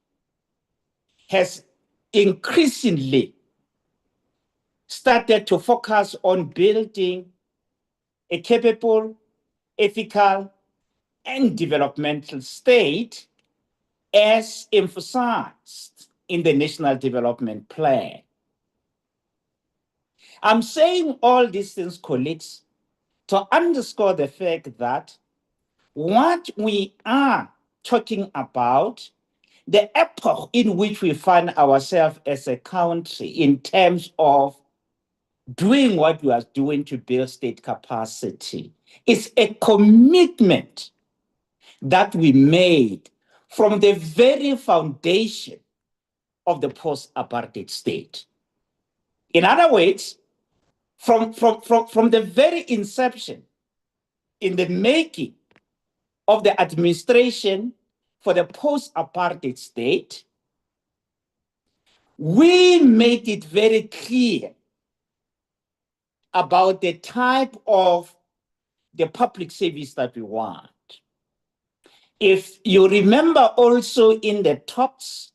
has increasingly started to focus on building a capable, ethical, and developmental state as emphasized in the National Development Plan. I'm saying all these things, colleagues, to underscore the fact that what we are talking about, the epoch in which we find ourselves as a country in terms of doing what we are doing to build state capacity, is a commitment that we made from the very foundation of the post-apartheid state. In other words, from the very inception, in the making of the administration for the post-apartheid state, we made it very clear about the type of the public service that we want. If you remember also in the talks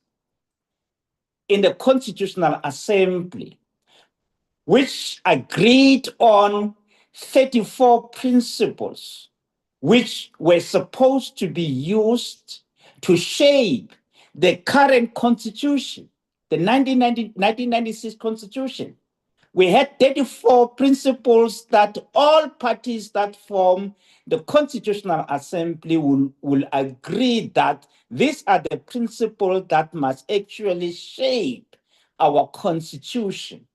in the Constitutional Assembly, which agreed on 34 principles, which were supposed to be used to shape the current constitution, the 1996 constitution. We had 34 principles that all parties that form the Constitutional Assembly will agree that these are the principles that must actually shape our constitution.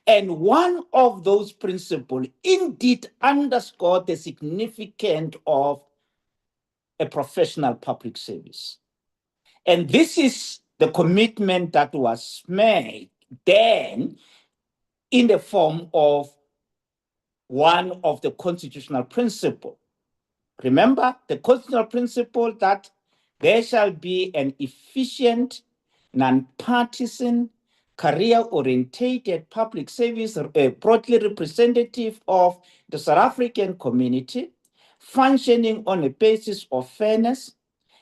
And one of those principles indeed underscored the significance of a professional public service. And this is the commitment that was made then in the form of one of the constitutional principles. Remember the constitutional principle that there shall be an efficient, non-partisan, career-orientated public service, broadly representative of the South African community, functioning on a basis of fairness,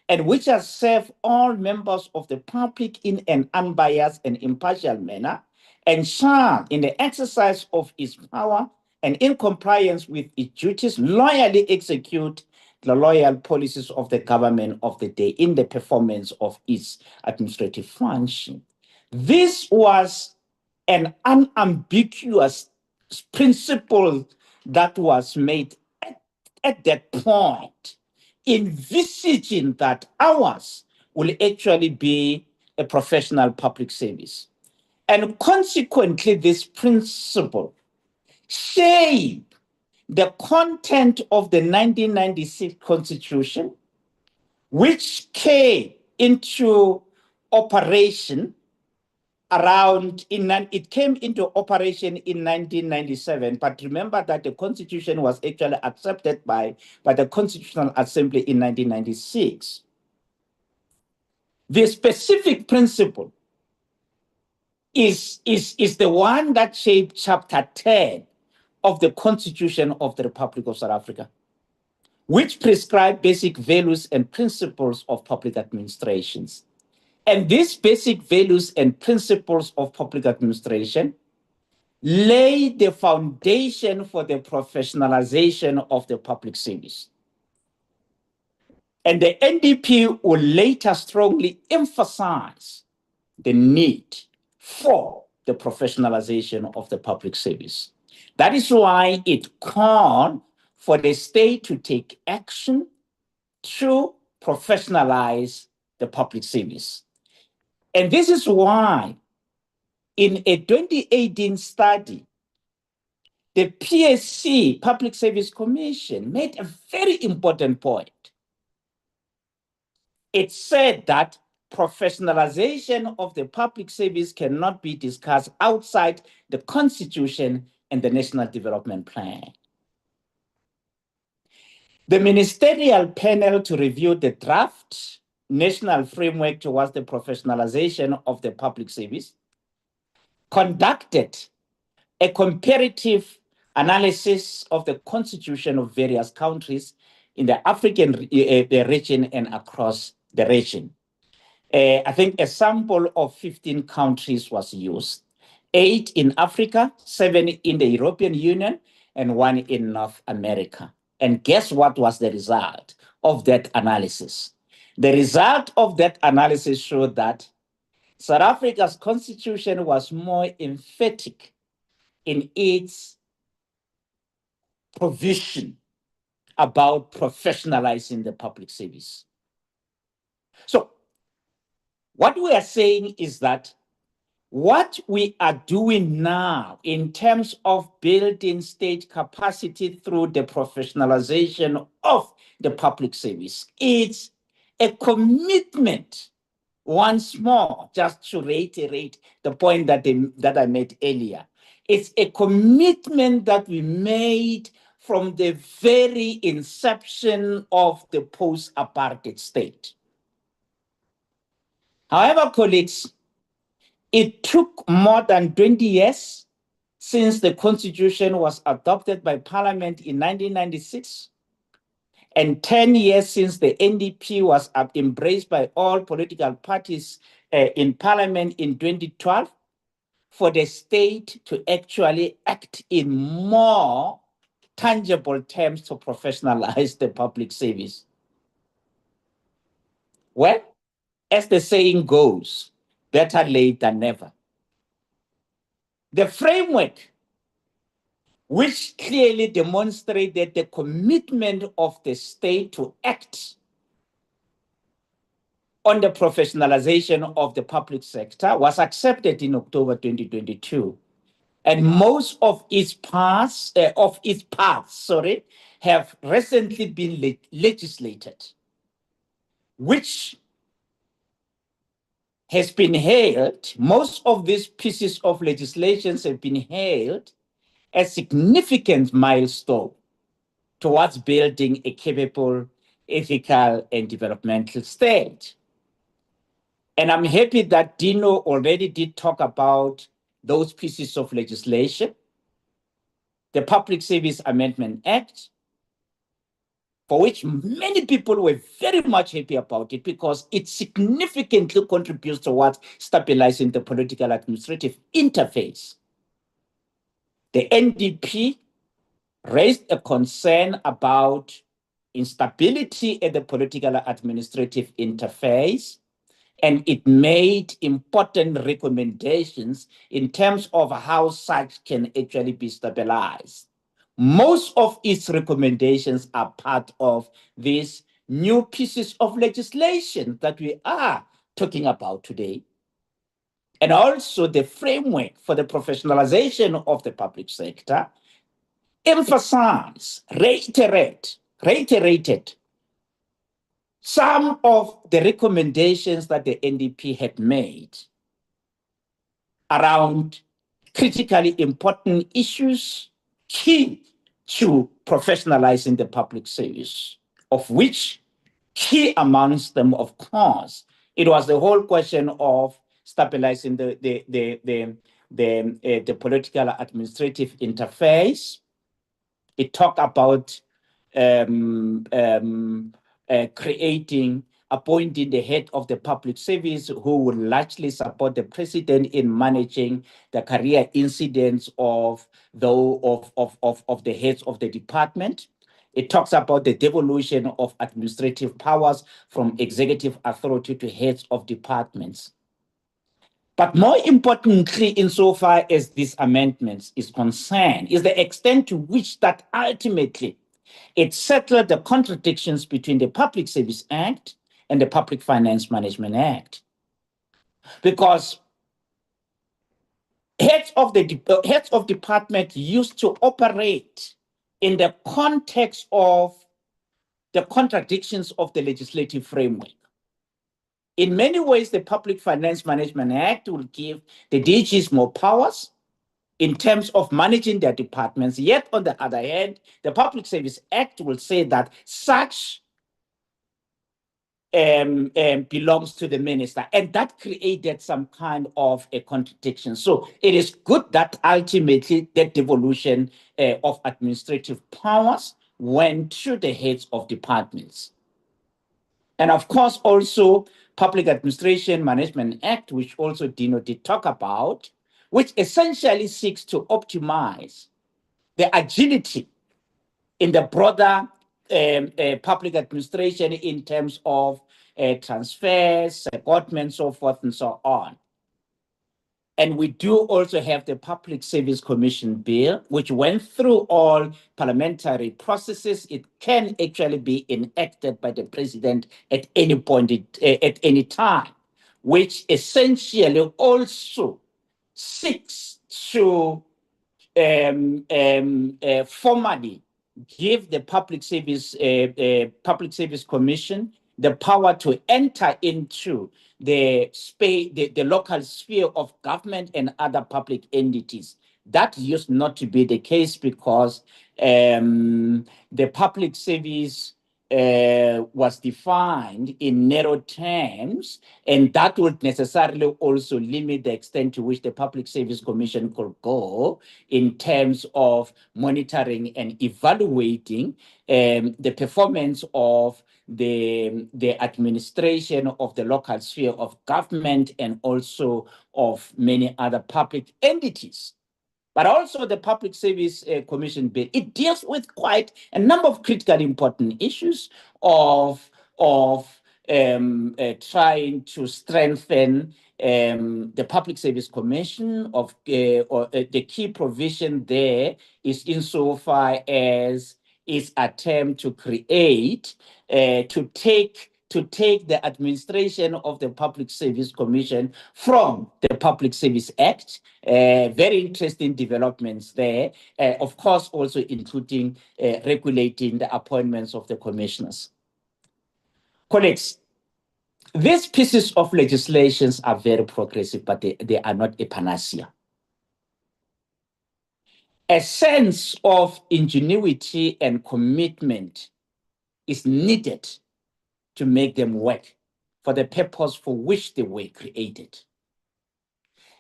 and which shall serve all members of the public in an unbiased and impartial manner, and shall, in the exercise of its power and in compliance with its duties, loyally execute the loyal policies of the government of the day in the performance of its administrative function. This was an unambiguous principle that was made at that point, envisaging that ours will actually be a professional public service. And consequently, this principle shaped the content of the 1996 Constitution, which came into operation it came into operation in 1997, but remember that the Constitution was actually accepted by the Constitutional Assembly in 1996. The specific principle is the one that shaped Chapter 10 of the Constitution of the Republic of South Africa, which prescribe basic values and principles of public administrations. And these basic values and principles of public administration lay the foundation for the professionalization of the public service. And the NDP will later strongly emphasize the need for the professionalization of the public service. That is why it called for the state to take action to professionalize the public service. And this is why in a 2018 study, the PSC, Public Service Commission, made a very important point. It said that professionalization of the public service cannot be discussed outside the Constitution and the National Development Plan. The ministerial panel to review the draft National Framework towards the professionalization of the public service conducted a comparative analysis of the constitution of various countries in the African region and across the region. I think a sample of 15 countries was used, 8 in Africa, 7 in the European Union, and 1 in North America. And guess what was the result of that analysis. The result of that analysis showed that South Africa's constitution was more emphatic in its provision about professionalizing the public service. So what we are saying is that what we are doing now in terms of building state capacity through the professionalization of the public service is a commitment, once more, just to reiterate the point that I made earlier. It's a commitment that we made from the very inception of the post-apartheid state. However, colleagues, it took more than 20 years since the Constitution was adopted by Parliament in 1996, and 10 years since the NDP was embraced by all political parties in Parliament in 2012, for the state to actually act in more tangible terms to professionalize the public service. Well, as the saying goes, better late than never. The framework, which clearly demonstrated the commitment of the state to act on the professionalization of the public sector, was accepted in October 2022. And most of its paths, have recently been legislated, which has been hailed. Most of these pieces of legislation have been hailed as significant milestone towards building a capable, ethical, and developmental state. And I'm happy that Dino already did talk about those pieces of legislation. The Public Service Amendment Act, for which many people were very much happy about it because it significantly contributes towards stabilizing the political administrative interface. The NDP raised a concern about instability at the political administrative interface, and it made important recommendations in terms of how such can actually be stabilized. Most of its recommendations are part of these new pieces of legislation that we are talking about today. And also the framework for the professionalization of the public sector reiterated some of the recommendations that the NDP had made around critically important issues key to professionalizing the public service, of which key amongst them, of course, it was the whole question of stabilizing the political administrative interface. It talked about appointing the head of the public service who would largely support the president in managing the career incidents of the heads of the department. It talks about the devolution of administrative powers from executive authority to heads of departments. But more importantly, insofar as these amendments is concerned, is the extent to which that ultimately it settled the contradictions between the Public Service Act and the Public Finance Management Act. Because heads of department used to operate in the context of the contradictions of the legislative framework. In many ways, the Public Finance Management Act will give the DGs more powers in terms of managing their departments. Yet, on the other hand, the Public Service Act will say that such belongs to the minister, and that created some kind of a contradiction. So it is good that ultimately that devolution of administrative powers went to the heads of departments. And of course, also Public Administration Management Act, which also Dino did talk about, which essentially seeks to optimize the agility in the broader public administration in terms of transfers, secondment, so forth and so on. And we do also have the Public Service Commission bill, which went through all parliamentary processes. It can actually be enacted by the president at any point, at any time, which essentially also seeks to formally give the Public Service Commission the power to enter into the local sphere of government and other public entities. That used not to be the case because the public service was defined in narrow terms, and that would necessarily also limit the extent to which the Public Service Commission could go in terms of monitoring and evaluating the performance of the administration of the local sphere of government and also of many other public entities. But also the Public Service Commission bill, it deals with quite a number of critically important issues of trying to strengthen the Public Service Commission. The key provision there is insofar as its attempt to create, to take the administration of the Public Service Commission from the Public Service Act. Very interesting developments there, of course, also including regulating the appointments of the commissioners. Colleagues, these pieces of legislations are very progressive, but they are not a panacea. A sense of ingenuity and commitment is needed to make them work for the purpose for which they were created.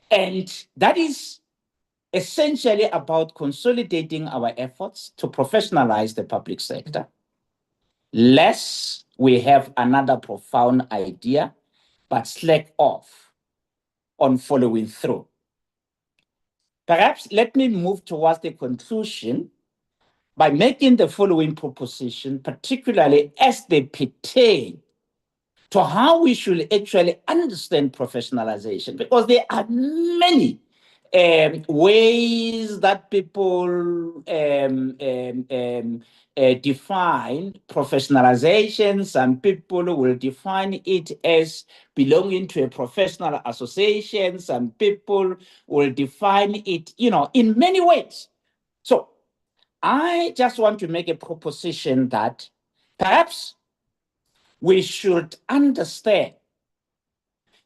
And that is essentially about consolidating our efforts to professionalize the public sector, lest we have another profound idea, but slack off on following through. Perhaps let me move towards the conclusion by making the following proposition, particularly as they pertain to how we should actually understand professionalization, because there are many ways that people define professionalization. Some people will define it as belonging to a professional association. Some people will define it, in many ways. So I just want to make a proposition that perhaps we should understand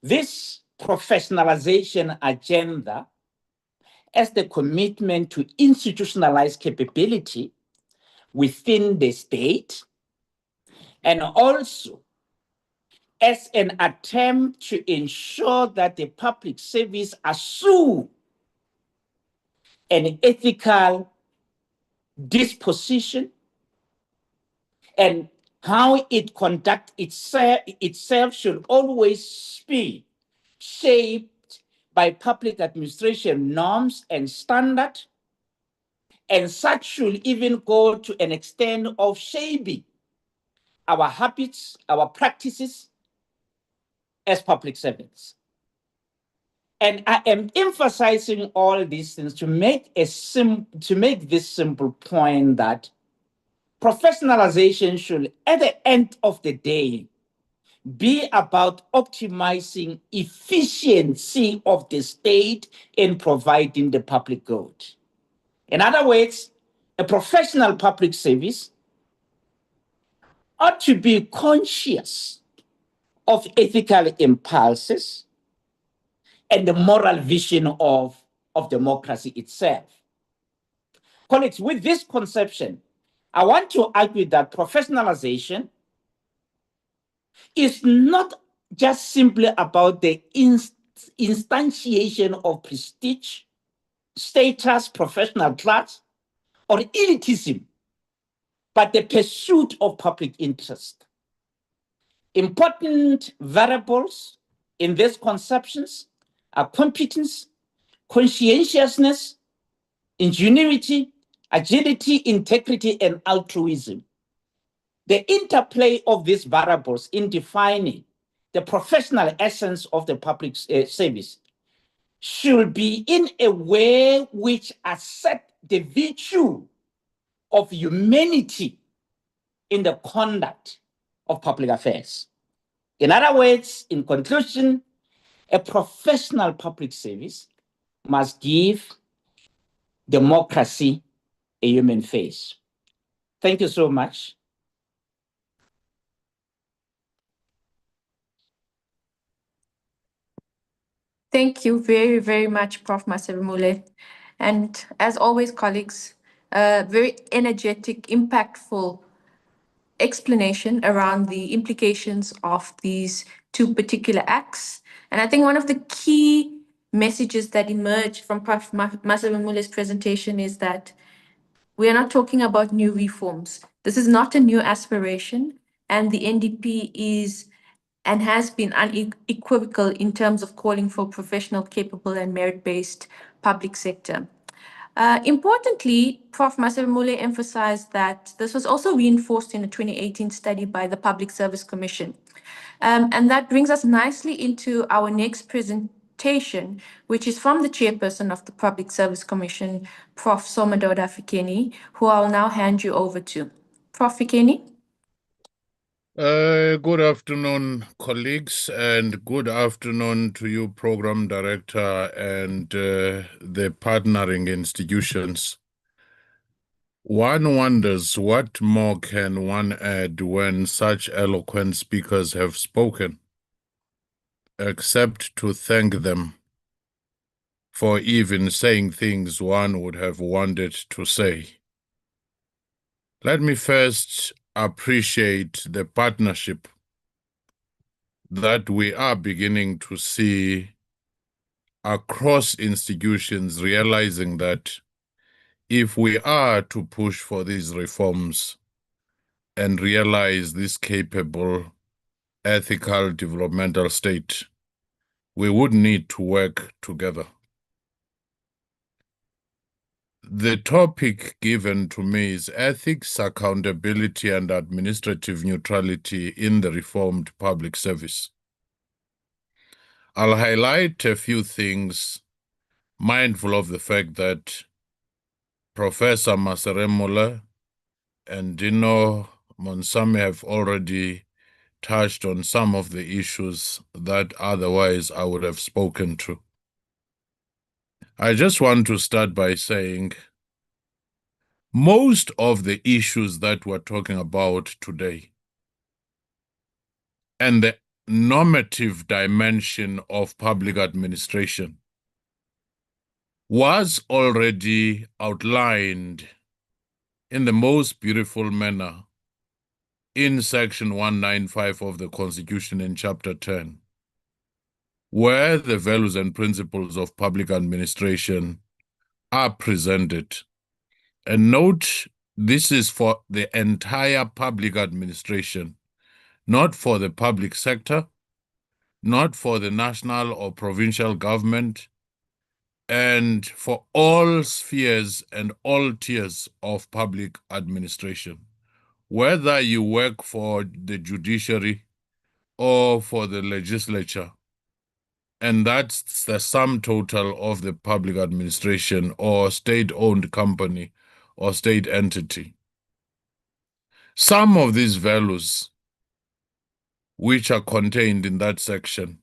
this professionalization agenda as the commitment to institutionalize capability within the state, and also as an attempt to ensure that the public service assume an ethical disposition and how it conducts itself should always be shaped by public administration norms and standards, and such should even go to an extent of shaping our habits, our practices as public servants. And I am emphasizing all these things to make this simple point that professionalization should, at the end of the day, be about optimizing efficiency of the state in providing the public good. In other words, a professional public service ought to be conscious of ethical impulses and the moral vision of democracy itself. Colleagues, with this conception, I want to argue that professionalization is not just simply about the instantiation of prestige, status, professional class, or elitism, but the pursuit of public interest. Important variables in these conceptions are competence, conscientiousness, ingenuity, agility, integrity, and altruism. The interplay of these variables in defining the professional essence of the public service should be in a way which accepts the virtue of humanity in the conduct of public affairs. In other words, in conclusion, a professional public service must give democracy a human face. Thank you so much. Thank you very, very much, Prof. Masebimule. And as always, colleagues, very energetic, impactful explanation around the implications of these two particular acts. And I think one of the key messages that emerged from Prof. Masebimule's presentation is that we are not talking about new reforms. This is not a new aspiration, and the NDP is and has been unequivocal in terms of calling for professional, capable, and merit-based public sector. Importantly, Prof. Masebimule emphasized that this was also reinforced in a 2018 study by the Public Service Commission. And that brings us nicely into our next presentation, which is from the chairperson of the Public Service Commission, Prof. Somadoda Fikeni, who I'll now hand you over to. Prof. Fikeni? Good afternoon, colleagues, and good afternoon to you, Program Director, and the partnering institutions. One wonders what more can one add when such eloquent speakers have spoken, except to thank them for even saying things one would have wanted to say. Let me first appreciate the partnership that we are beginning to see across institutions, realizing that if we are to push for these reforms and realize this capable, ethical, developmental state, we would need to work together. The topic given to me is ethics, accountability, and administrative neutrality in the reformed public service. I'll highlight a few things, mindful of the fact that Professor Maseremole and Dino Monsame have already touched on some of the issues that otherwise I would have spoken to. I just want to start by saying most of the issues that we're talking about today and the normative dimension of public administration was already outlined in the most beautiful manner in Section 195 of the Constitution in Chapter 10, where the values and principles of public administration are presented. And note, this is for the entire public administration, not for the public sector, not for the national or provincial government, and for all spheres and all tiers of public administration. Whether you work for the judiciary or for the legislature, and that's the sum total of the public administration or state-owned company or state entity. Some of these values which are contained in that section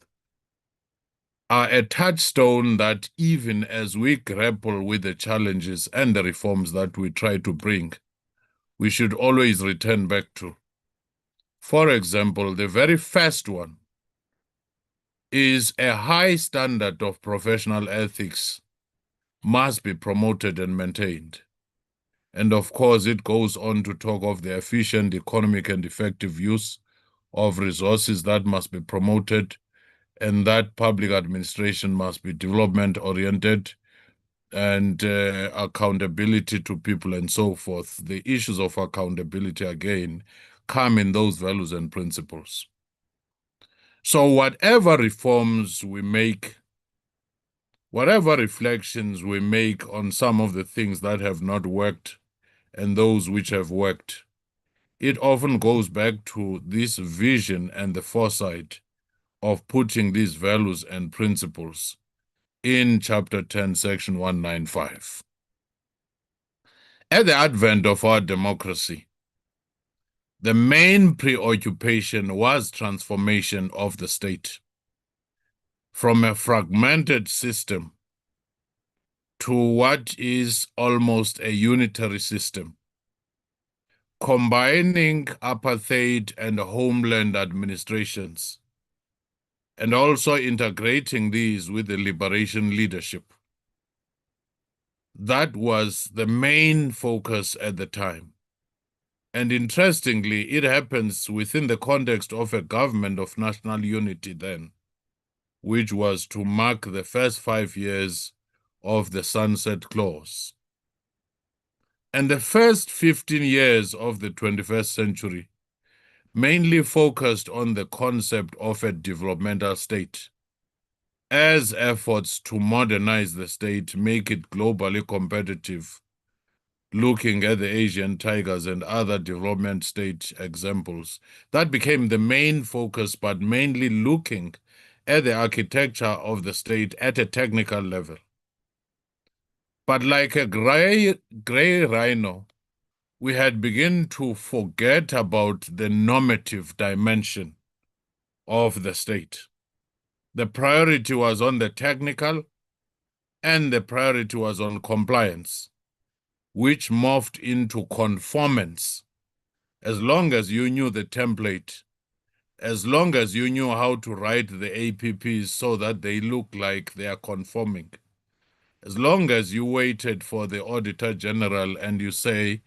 are a touchstone that even as we grapple with the challenges and the reforms that we try to bring, we should always return back to. For example, the very first one is a high standard of professional ethics must be promoted and maintained. And of course, it goes on to talk of the efficient, economic, and effective use of resources that must be promoted, and that public administration must be development-oriented and accountability to people and so forth. The issues of accountability, again, come in those values and principles. So whatever reforms we make, whatever reflections we make on some of the things that have not worked and those which have worked, it often goes back to this vision and the foresight of putting these values and principles in Chapter 10, Section 195. At the advent of our democracy, the main preoccupation was transformation of the state from a fragmented system to what is almost a unitary system, combining apartheid and homeland administrations, and also integrating these with the liberation leadership. That was the main focus at the time. And interestingly, it happens within the context of a government of national unity then, which was to mark the first 5 years of the Sunset Clause. And the first 15 years of the 21st century mainly focused on the concept of a developmental state, as efforts to modernize the state, make it globally competitive, looking at the Asian tigers and other development state examples. That became the main focus, but mainly looking at the architecture of the state at a technical level. But like a gray rhino, we had begun to forget about the normative dimension of the state. The priority was on the technical, and the priority was on compliance, which morphed into conformance. As long as you knew the template, as long as you knew how to write the APPs so that they look like they are conforming, as long as you waited for the Auditor General and you say,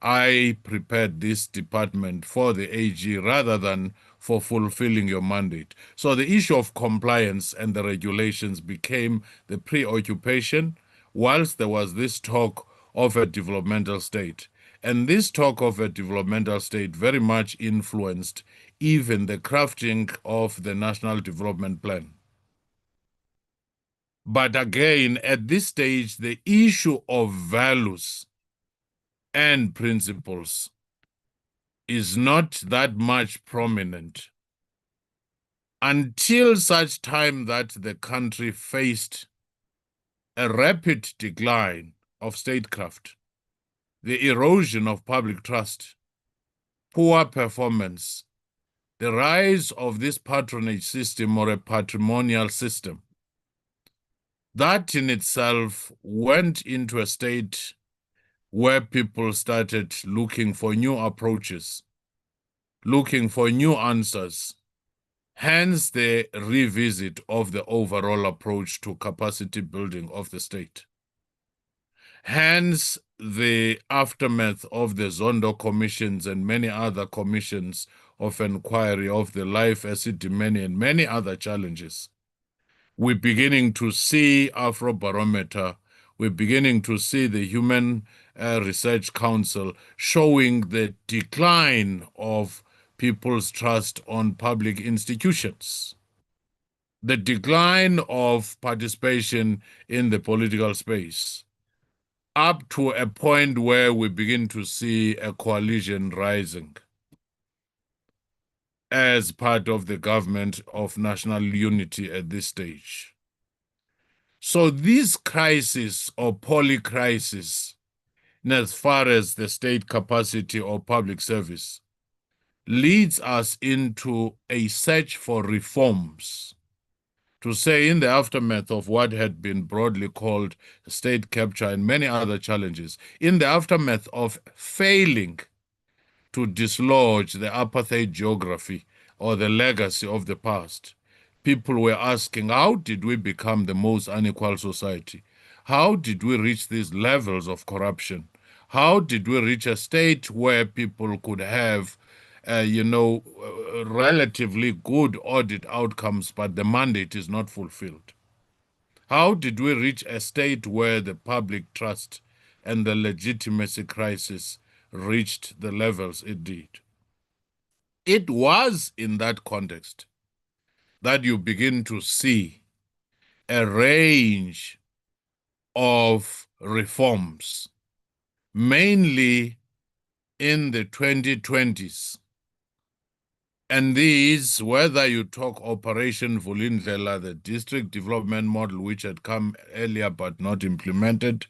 I prepared this department for the AG rather than for fulfilling your mandate. So the issue of compliance and the regulations became the preoccupation, whilst there was this talk of a developmental state. And this talk of a developmental state very much influenced even the crafting of the National Development Plan. But again, at this stage, the issue of values and principles is not that much prominent until such time that the country faced a rapid decline of statecraft, the erosion of public trust, poor performance, the rise of this patronage system or a patrimonial system. That in itself went into a state where people started looking for new approaches, looking for new answers. Hence the revisit of the overall approach to capacity building of the state. Hence the aftermath of the Zondo commissions and many other commissions of inquiry of the Life Esidimeni and many other challenges. We're beginning to see Afrobarometer, we're beginning to see the Human Research Council showing the decline of people's trust on public institutions, the decline of participation in the political space, up to a point where we begin to see a coalition rising as part of the government of national unity at this stage. So this crisis or polycrisis, as far as the state capacity or public service, leads us into a search for reforms. To say in the aftermath of what had been broadly called state capture and many other challenges, in the aftermath of failing to dislodge the apartheid geography or the legacy of the past, people were asking, how did we become the most unequal society? How did we reach these levels of corruption? How did we reach a state where people could have, relatively good audit outcomes, but the mandate is not fulfilled? How did we reach a state where the public trust and the legitimacy crisis reached the levels it did? It was in that context that you begin to see a range of reforms, mainly in the 2020s. And these, whether you talk Operation Vulindlela, the district development model, which had come earlier but not implemented,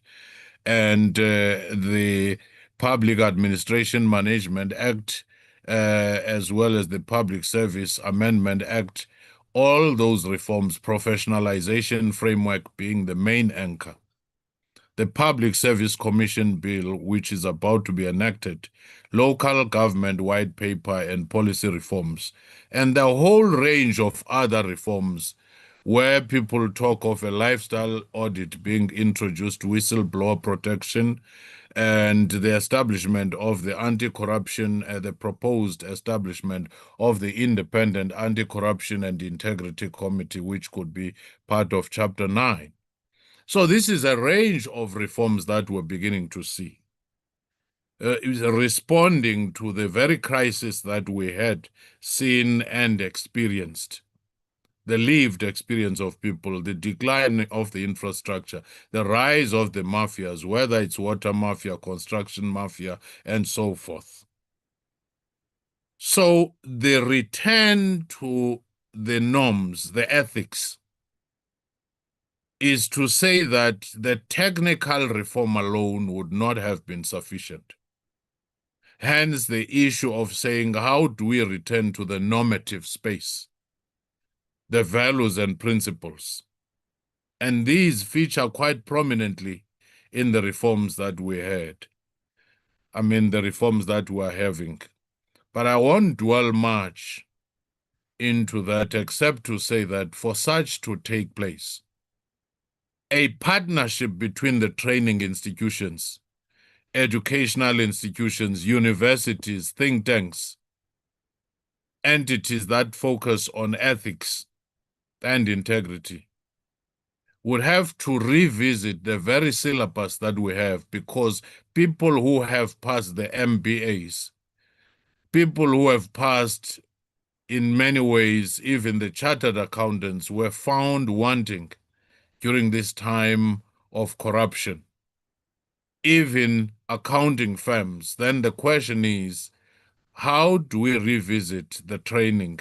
and the Public Administration Management Act, as well as the Public Service Amendment Act, all those reforms, professionalization framework being the main anchor. The Public Service Commission Bill, which is about to be enacted, local government white paper and policy reforms, and the whole range of other reforms where people talk of a lifestyle audit being introduced, whistleblower protection, and the establishment of the anti-corruption, the proposed establishment of the Independent Anti-Corruption and Integrity Committee, which could be part of Chapter 9. So this is a range of reforms that we're beginning to see. Is responding to the very crisis that we had seen and experienced. The lived experience of people, the decline of the infrastructure, the rise of the mafias, whether it's water mafia, construction mafia, and so forth. So the return to the norms, the ethics, is to say that the technical reform alone would not have been sufficient. Hence the issue of saying, how do we return to the normative space, the values and principles? And these feature quite prominently in the reforms that we had. I mean, the reforms that we're having. But I won't dwell much into that, except to say that for such to take place, a partnership between the training institutions, educational institutions, universities, think tanks, entities that focus on ethics and integrity would have to revisit the very syllabus that we have, because people who have passed the MBAs, people who have passed in many ways, even the chartered accountants, were found wanting during this time of corruption, even accounting firms. Then the question is, how do we revisit the training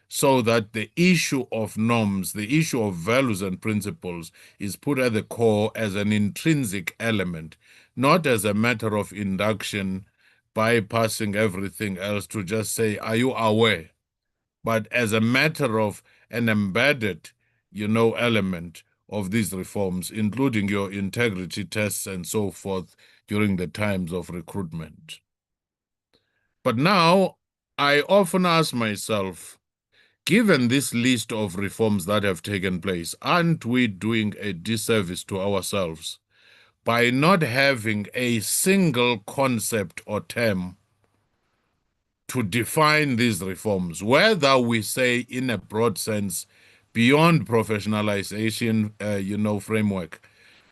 so that the issue of norms, the issue of values and principles is put at the core as an intrinsic element, not as a matter of induction, bypassing everything else to just say, are you aware? But as a matter of an embedded, element of these reforms, including your integrity tests and so forth during the times of recruitment. But now, I often ask myself, given this list of reforms that have taken place, aren't we doing a disservice to ourselves by not having a single concept or term to define these reforms, whether we say in a broad sense, beyond professionalization, framework?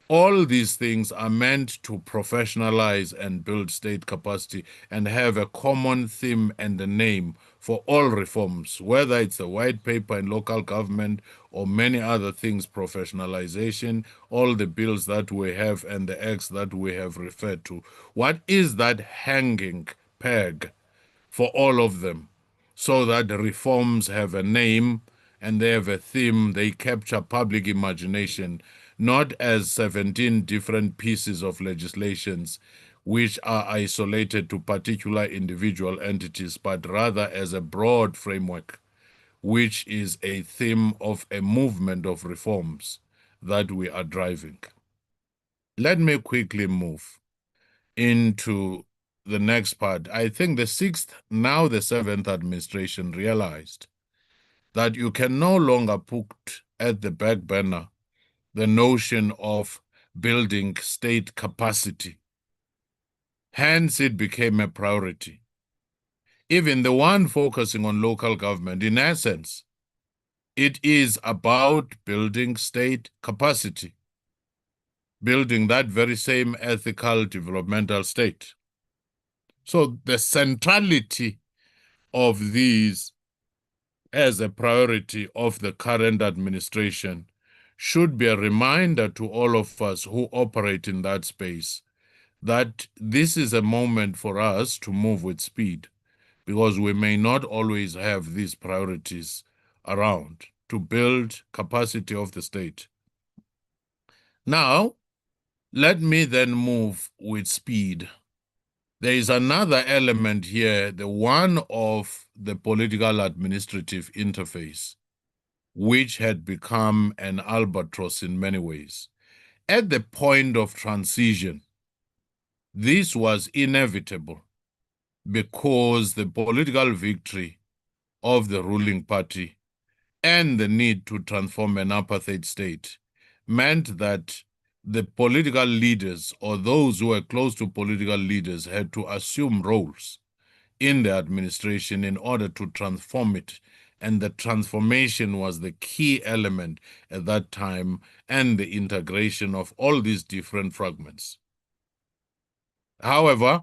All these things are meant to professionalize and build state capacity and have a common theme and a name for all reforms, whether it's a white paper in local government or many other things, professionalization, all the bills that we have and the acts that we have referred to. What is that hanging peg for all of them, so that the reforms have a name and they have a theme, they capture public imagination, not as 17 different pieces of legislations which are isolated to particular individual entities, but rather as a broad framework, which is a theme of a movement of reforms that we are driving. Let me quickly move into the next part. I think the sixth, now the seventh administration realized that you can no longer put at the back burner the notion of building state capacity. Hence, it became a priority. Even the one focusing on local government, in essence, it is about building state capacity, building that very same ethical developmental state. So the centrality of these as a priority of the current administration should be a reminder to all of us who operate in that space that this is a moment for us to move with speed, because we may not always have these priorities around to build capacity of the state. Now, let me then move with speed. There is another element here, the one of the political administrative interface, which had become an albatross in many ways. At the point of transition, this was inevitable because the political victory of the ruling party and the need to transform an apartheid state meant that the political leaders, or those who were close to political leaders, had to assume roles in the administration in order to transform it. And the transformation was the key element at that time, and the integration of all these different fragments. However,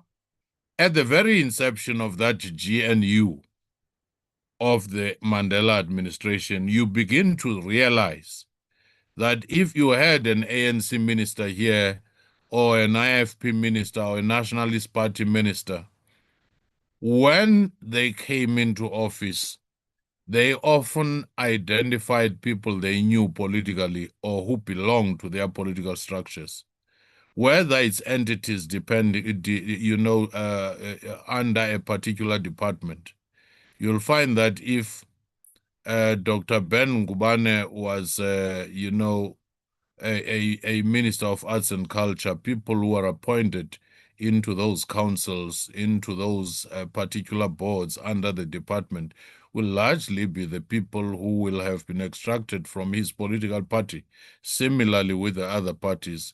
at the very inception of that GNU of the Mandela administration, you begin to realize that if you had an ANC minister here, or an IFP minister, or a Nationalist Party minister, when they came into office, they often identified people they knew politically or who belonged to their political structures, whether it's entities under a particular department. You'll find that if Dr. Ben Ngubane was, a minister of arts and culture, people who are appointed into those councils, into those particular boards under the department, will largely be the people who will have been extracted from his political party. Similarly with the other parties.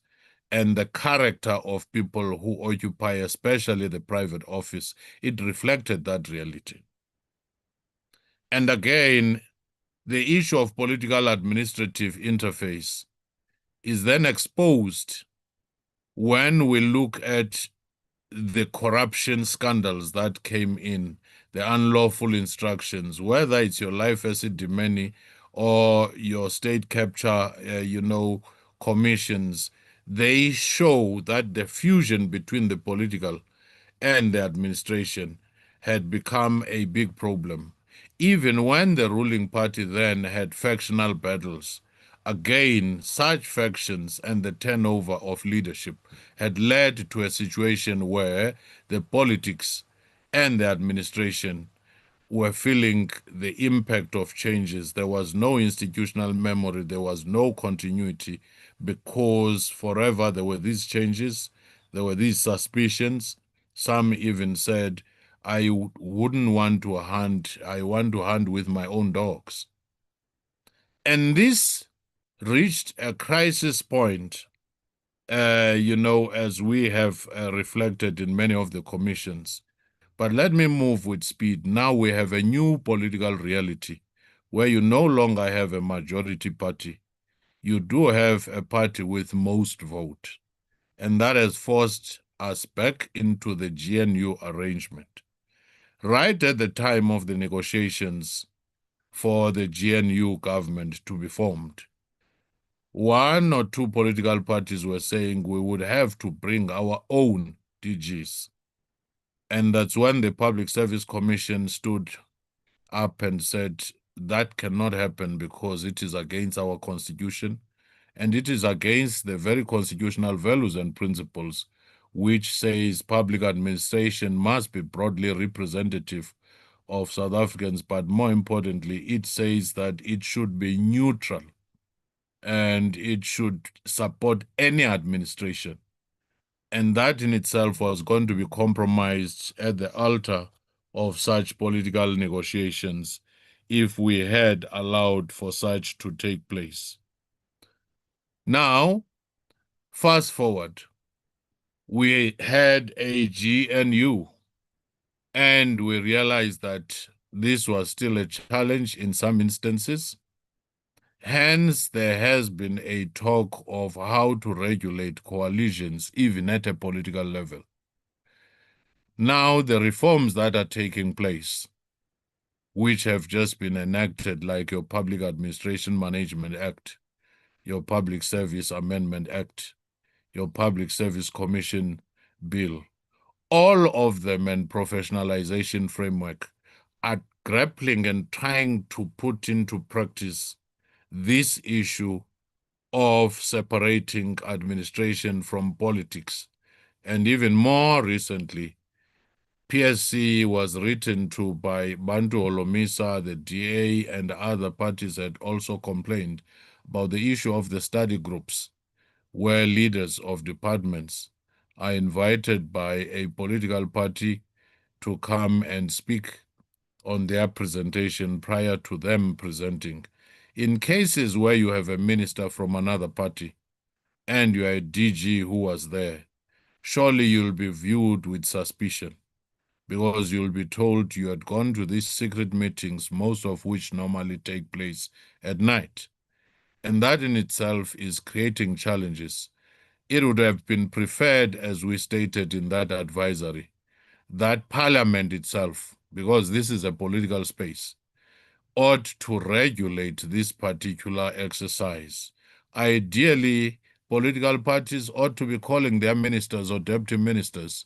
And the character of people who occupy, especially the private office, it reflected that reality. And again, the issue of political administrative interface is then exposed when we look at the corruption scandals that came in, the unlawful instructions, whether it's your life asset demeni or your state capture, commissions. They show that the fusion between the political and the administration had become a big problem. Even when the ruling party then had factional battles, again, such factions and the turnover of leadership had led to a situation where the politics and the administration were feeling the impact of changes. There was no institutional memory, there was no continuity, because forever there were these changes, there were these suspicions. Some even said, I wouldn't want to hunt, I want to hunt with my own dogs. And this reached a crisis point, as we have reflected in many of the commissions. But let me move with speed. Now we have a new political reality where you no longer have a majority party. You do have a party with most vote. And that has forced us back into the GNU arrangement. Right at the time of the negotiations for the GNU government to be formed, one or two political parties were saying we would have to bring our own DGs. And that's when the Public Service Commission stood up and said that cannot happen because it is against our constitution, and it is against the very constitutional values and principles which says public administration must be broadly representative of South Africans, but more importantly, it says that it should be neutral and it should support any administration. And that in itself was going to be compromised at the altar of such political negotiations if we had allowed for such to take place. Now, fast forward, we had a GNU, and we realized that this was still a challenge in some instances. Hence, there has been a talk of how to regulate coalitions, even at a political level. Now, the reforms that are taking place, which have just been enacted, like your Public Administration Management Act, your Public Service Amendment Act, your Public Service Commission bill, all of them and professionalization framework are grappling and trying to put into practice this issue of separating administration from politics. And even more recently, PSC was written to by Bantu Holomisa, the DA, and other parties had also complained about the issue of the study groups, where leaders of departments are invited by a political party to come and speak on their presentation prior to them presenting. In cases where you have a minister from another party and you are a DG who was there, surely you'll be viewed with suspicion, because you'll be told you had gone to these secret meetings, most of which normally take place at night. And that in itself is creating challenges. It would have been preferred, as we stated in that advisory, that Parliament itself, because this is a political space, ought to regulate this particular exercise. Ideally, political parties ought to be calling their ministers or deputy ministers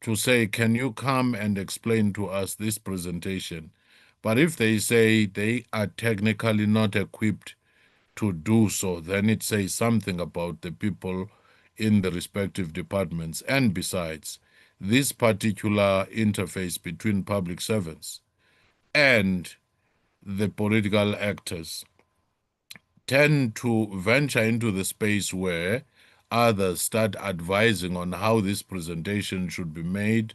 to say, can you come and explain to us this presentation? But if they say they are technically not equipped to do so, then it says something about the people in the respective departments. And besides, this particular interface between public servants and the political actors tend to venture into the space where others start advising on how this presentation should be made,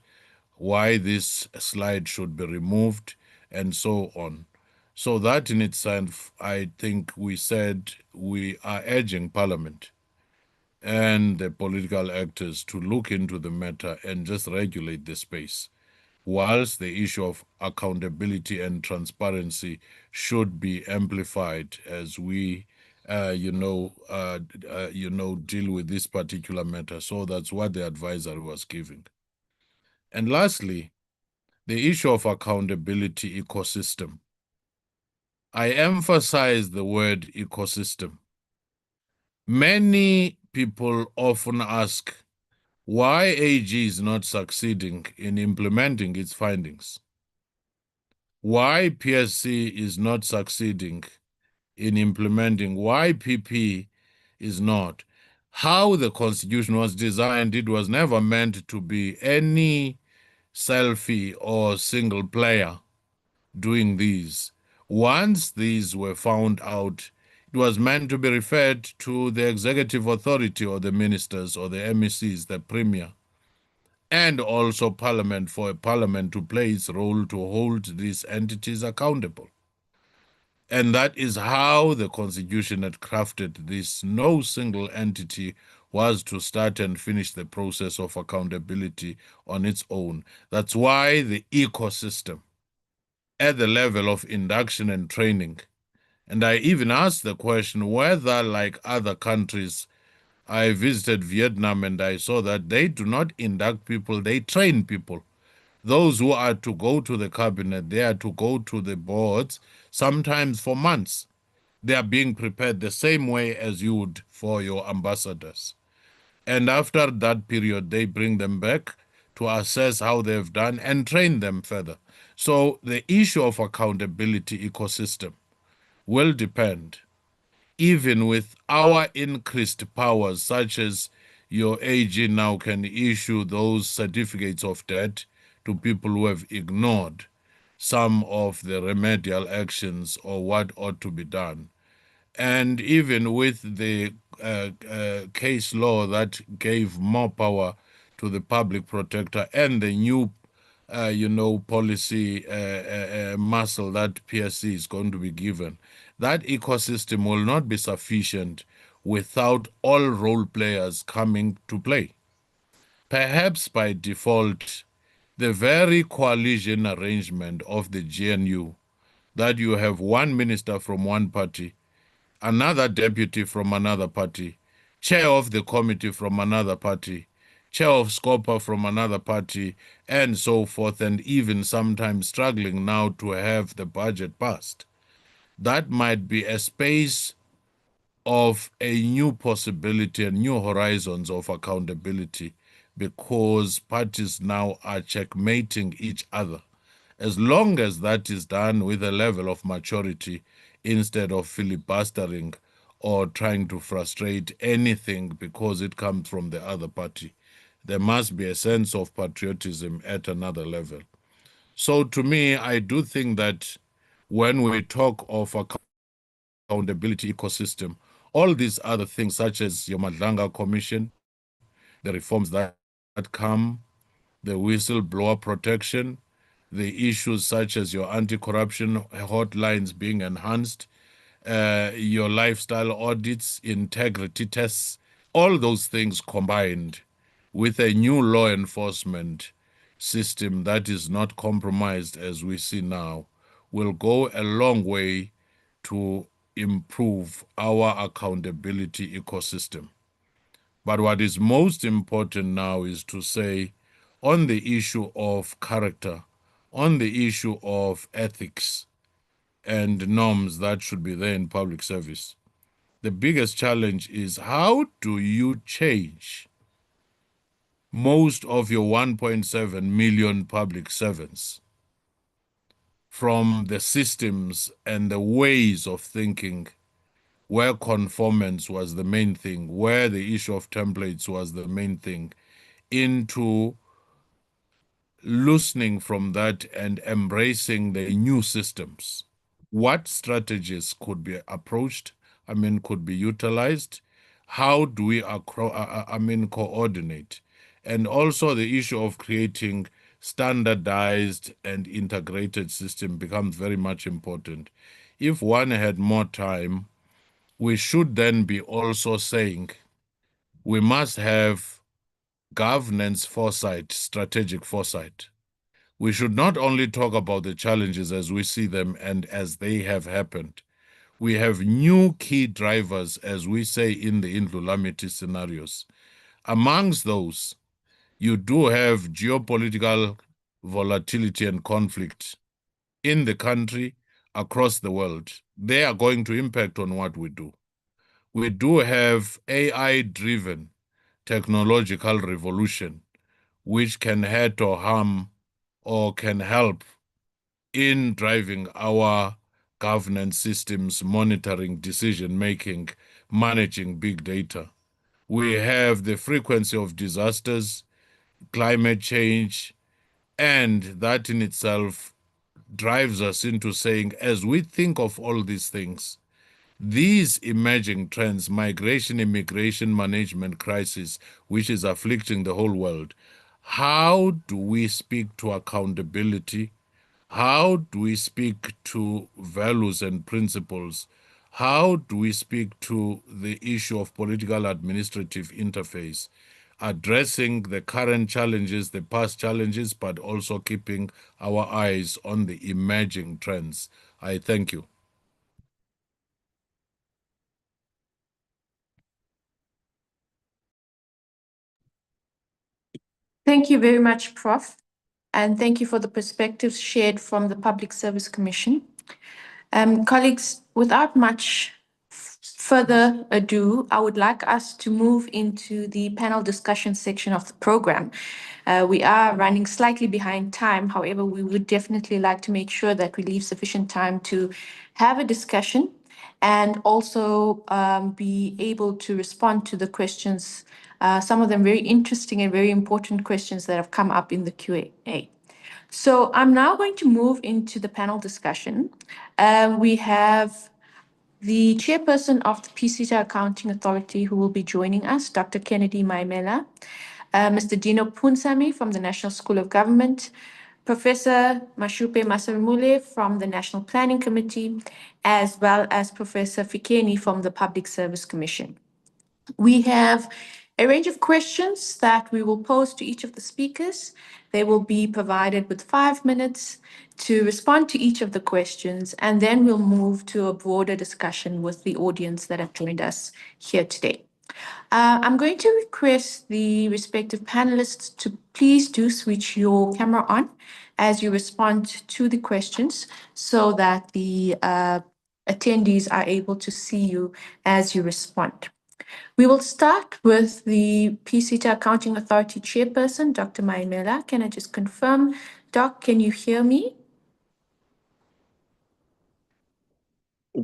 why this slide should be removed, and so on. So that in itself, I think we said we are urging Parliament and the political actors to look into the matter and just regulate the space, whilst the issue of accountability and transparency should be amplified as we deal with this particular matter. So that's what the advisory was giving. And lastly, the issue of accountability ecosystem. I emphasize the word ecosystem. Many people often ask why AG is not succeeding in implementing its findings, why PSC is not succeeding in implementing, why PP is not. How the Constitution was designed, it was never meant to be any selfie or single player doing these. Once these were found out, it was meant to be referred to the executive authority or the ministers or the MECs, the premier, and also Parliament, for a Parliament to play its role to hold these entities accountable. And that is how the Constitution had crafted this. No single entity was to start and finish the process of accountability on its own. That's why the ecosystem at the level of induction and training. And I even asked the question whether, like other countries, I visited Vietnam and I saw that they do not induct people, they train people. Those who are to go to the cabinet, they are to go to the boards, sometimes for months. They are being prepared the same way as you would for your ambassadors. And after that period, they bring them back to assess how they've done and train them further. So the issue of accountability ecosystem will depend, even with our increased powers, such as your AG now can issue those certificates of debt to people who have ignored some of the remedial actions or what ought to be done. And even with the case law that gave more power to the public protector and the new policy muscle that PSC is going to be given, that ecosystem will not be sufficient without all role players coming to play. Perhaps by default, the very coalition arrangement of the GNU, that you have one minister from one party, another deputy from another party, chair of the committee from another party, chair of SCOPA from another party, and so forth, and even sometimes struggling now to have the budget passed. That might be a space of a new possibility and new horizons of accountability because parties now are checkmating each other. As long as that is done with a level of maturity instead of filibustering or trying to frustrate anything because it comes from the other party, there must be a sense of patriotism at another level. So to me, I do think that when we talk of accountability ecosystem, all these other things such as your Madlanga Commission, the reforms that come, the whistleblower protection, the issues such as your anti-corruption hotlines being enhanced, your lifestyle audits, integrity tests, all those things combined with a new law enforcement system that is not compromised as we see now will go a long way to improve our accountability ecosystem. But what is most important now is to say, on the issue of character, on the issue of ethics and norms that should be there in public service, the biggest challenge is how do you change most of your 1.7 million public servants from the systems and the ways of thinking where conformance was the main thing, where the issue of templates was the main thing, into loosening from that and embracing the new systems? What strategies could be approached, could be utilized? How do we, coordinate? And also the issue of creating standardized and integrated system becomes very much important. If one had more time, we should then be also saying we must have governance foresight, strategic foresight. We should not only talk about the challenges as we see them and as they have happened. We have new key drivers, as we say in the Indlulamity scenarios. Amongst those, you do have geopolitical volatility and conflict in the country, across the world. They are going to impact on what we do. We do have AI-driven technological revolution, which can hurt or harm or can help in driving our governance systems, monitoring, decision-making, managing big data. We have the frequency of disasters, climate change, and that in itself drives us into saying, as we think of all these things, these emerging trends, migration, immigration, management crisis, which is afflicting the whole world, how do we speak to accountability? How do we speak to values and principles? How do we speak to the issue of political administrative interface, addressing the current challenges, the past challenges, but also keeping our eyes on the emerging trends? I thank you. Thank you very much, Prof. And thank you for the perspectives shared from the Public Service Commission. Colleagues, without much further ado, I would like us to move into the panel discussion section of the program. We are running slightly behind time. However, we would definitely like to make sure that we leave sufficient time to have a discussion and also be able to respond to the questions, some of them very interesting and very important questions that have come up in the Q&A. So I'm now going to move into the panel discussion. We have the chairperson of the PCTA Accounting Authority who will be joining us, Dr. Kennedy Maimela, Mr. Dino Punsami from the National School of Government, Professor Mashupe Masarimule from the National Planning Committee, as well as Professor Fikeni from the Public Service Commission. We have a range of questions that we will pose to each of the speakers. They will be provided with 5 minutes to respond to each of the questions, and then we'll move to a broader discussion with the audience that have joined us here today. I'm going to request the respective panelists to please do switch your camera on as you respond to the questions so that the attendees are able to see you as you respond. We will start with the PCTA Accounting Authority Chairperson, Dr. Maimela. Can I just confirm, Doc, can you hear me?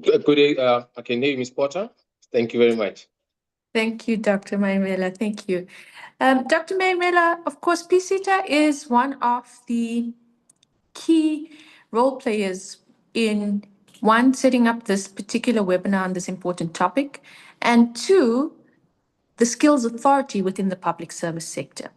Good day. I can hear you, Ms. Potter. Thank you very much. Thank you, Dr. Maimela. Thank you. Dr. Maimela, of course, PCTA is one of the key role players in, one, setting up this particular webinar on this important topic, and two, the skills authority within the public service sector.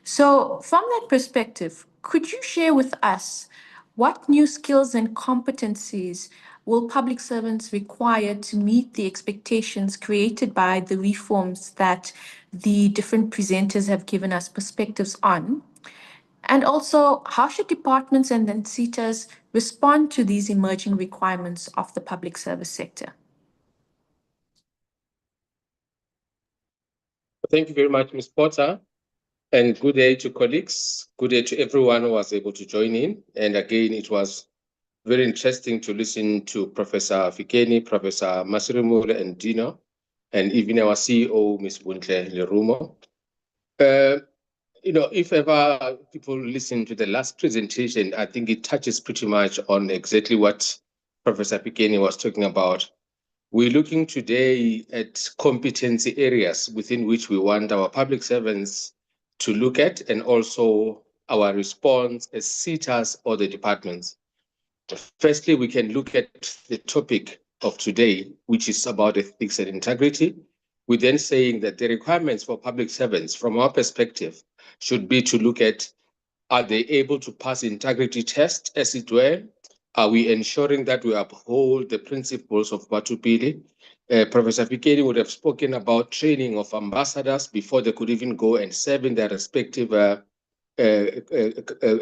So from that perspective, could you share with us what new skills and competencies will public servants require to meet the expectations created by the reforms that the different presenters have given us perspectives on? And also, how should departments and then SETAs respond to these emerging requirements of the public service sector? Thank you very much, Ms. Potter. And good day to colleagues. Good day to everyone who was able to join in. And again, it was very interesting to listen to Professor Fikeni, Professor Masirimule and Dino, and even our CEO, Ms. Buntle Lerumo. If ever people listen to the last presentation, I think it touches pretty much on exactly what Professor Fikeni was talking about. We're looking today at competency areas within which we want our public servants to look at, and also our response as SETAs or the departments. Firstly, we can look at the topic of today, which is about ethics and integrity. We're then saying that the requirements for public servants, from our perspective, should be to look at, are they able to pass integrity tests, as it were? Are we ensuring that we uphold the principles of Batupili? Professor Fikeni would have spoken about training of ambassadors before they could even go and serve in their respective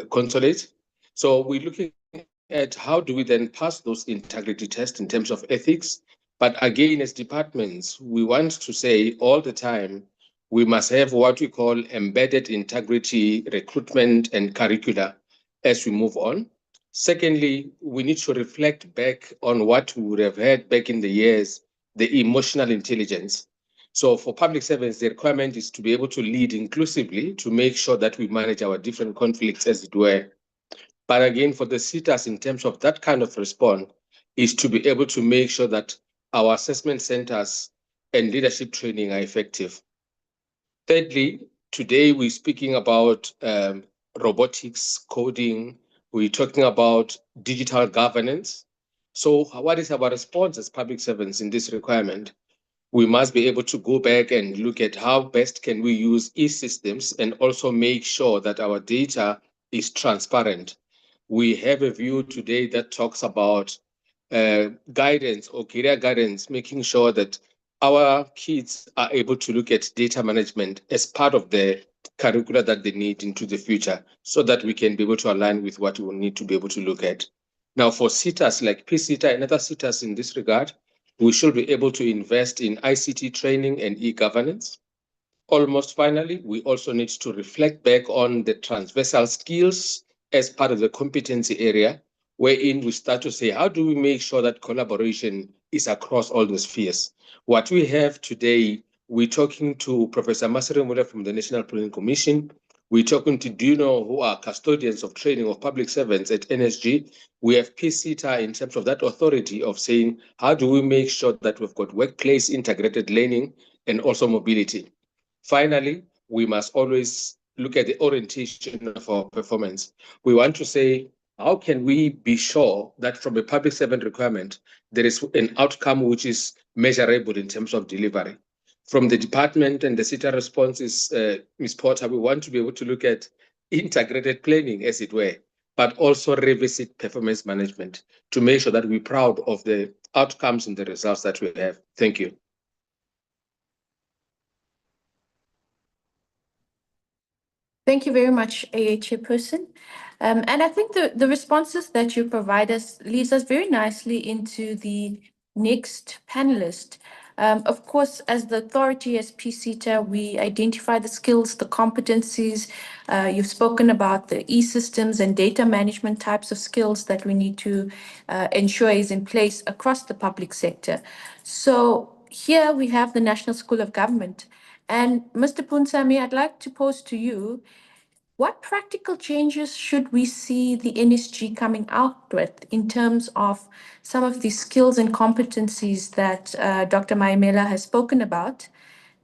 consulates. So we're looking at how do we then pass those integrity tests in terms of ethics. But again, as departments, we want to say all the time, we must have what we call embedded integrity recruitment and curricula as we move on. Secondly, we need to reflect back on what we would have had back in the years, the emotional intelligence. So for public servants, the requirement is to be able to lead inclusively to make sure that we manage our different conflicts, as it were. But again, for the SETAs, in terms of that kind of response, is to be able to make sure that our assessment centers and leadership training are effective. Thirdly, today we're speaking about robotics, coding, we're talking about digital governance. So what is our response as public servants in this requirement? We must be able to go back and look at how best can we use e-systems and also make sure that our data is transparent. We have a view today that talks about guidance or career guidance, making sure that our kids are able to look at data management as part of the curricula that they need into the future, so that we can be able to align with what we will need to be able to look at. Now, for SETAs like PCTA and other SETAs in this regard, we should be able to invest in ICT training and e-governance. Almost finally, we also need to reflect back on the transversal skills as part of the competency area, wherein we start to say, how do we make sure that collaboration is across all the spheres? What we have today, we're talking to Professor Masirimule from the National Planning Commission. We're talking to Dino, who are custodians of training of public servants at NSG. We have PCTA in terms of that authority of saying, how do we make sure that we've got workplace integrated learning and also mobility? Finally, we must always look at the orientation of our performance. We want to say, how can we be sure that from a public servant requirement, there is an outcome which is measurable in terms of delivery? From the department and the SETA responses, Ms. Potter, we want to be able to look at integrated planning, as it were, but also revisit performance management to make sure that we're proud of the outcomes and the results that we have. Thank you. Thank you very much, AA Chairperson. And I think the responses that you provide us leads us very nicely into the next panelist. Of course, as the authority, as PCTA, we identify the skills, the competencies. You've spoken about the e-systems and data management types of skills that we need to ensure is in place across the public sector. So here we have the National School of Government. And Mr. Punsami, I'd like to pose to you, what practical changes should we see the NSG coming out with in terms of some of the skills and competencies that Dr. Maimela has spoken about?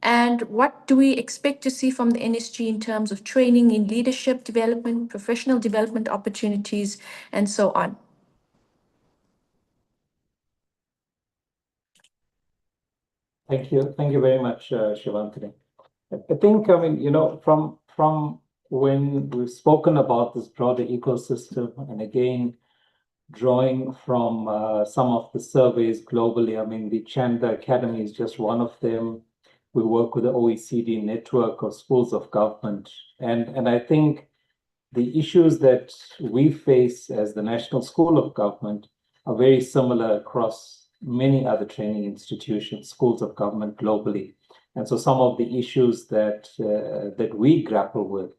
And what do we expect to see from the NSG in terms of training in leadership development, professional development opportunities, and so on? Thank you. Thank you very much, Shivantini. I think, I mean, you know, from when we've spoken about this broader ecosystem, and again, drawing from some of the surveys globally, I mean, the Chanda Academy is just one of them. We work with the OECD network of schools of government. And I think the issues that we face as the National School of Government are very similar across many other training institutions, schools of government globally. And so some of the issues that we grapple with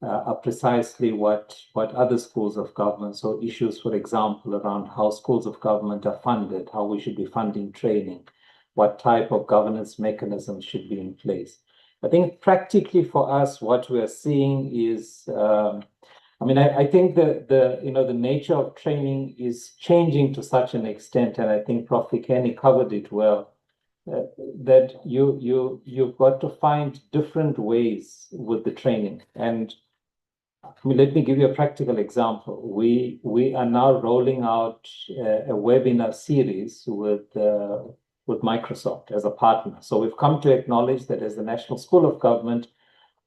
are precisely what other schools of government, so issues, for example, around how schools of government are funded, how we should be funding training, what type of governance mechanisms should be in place. I think practically for us, what we are seeing is, I mean, I think the nature of training is changing to such an extent, and I think Prof. Fikeni covered it well, that you've got to find different ways with the training. And I mean, let me give you a practical example. We are now rolling out a webinar series with Microsoft as a partner. So we've come to acknowledge that as the National School of Government,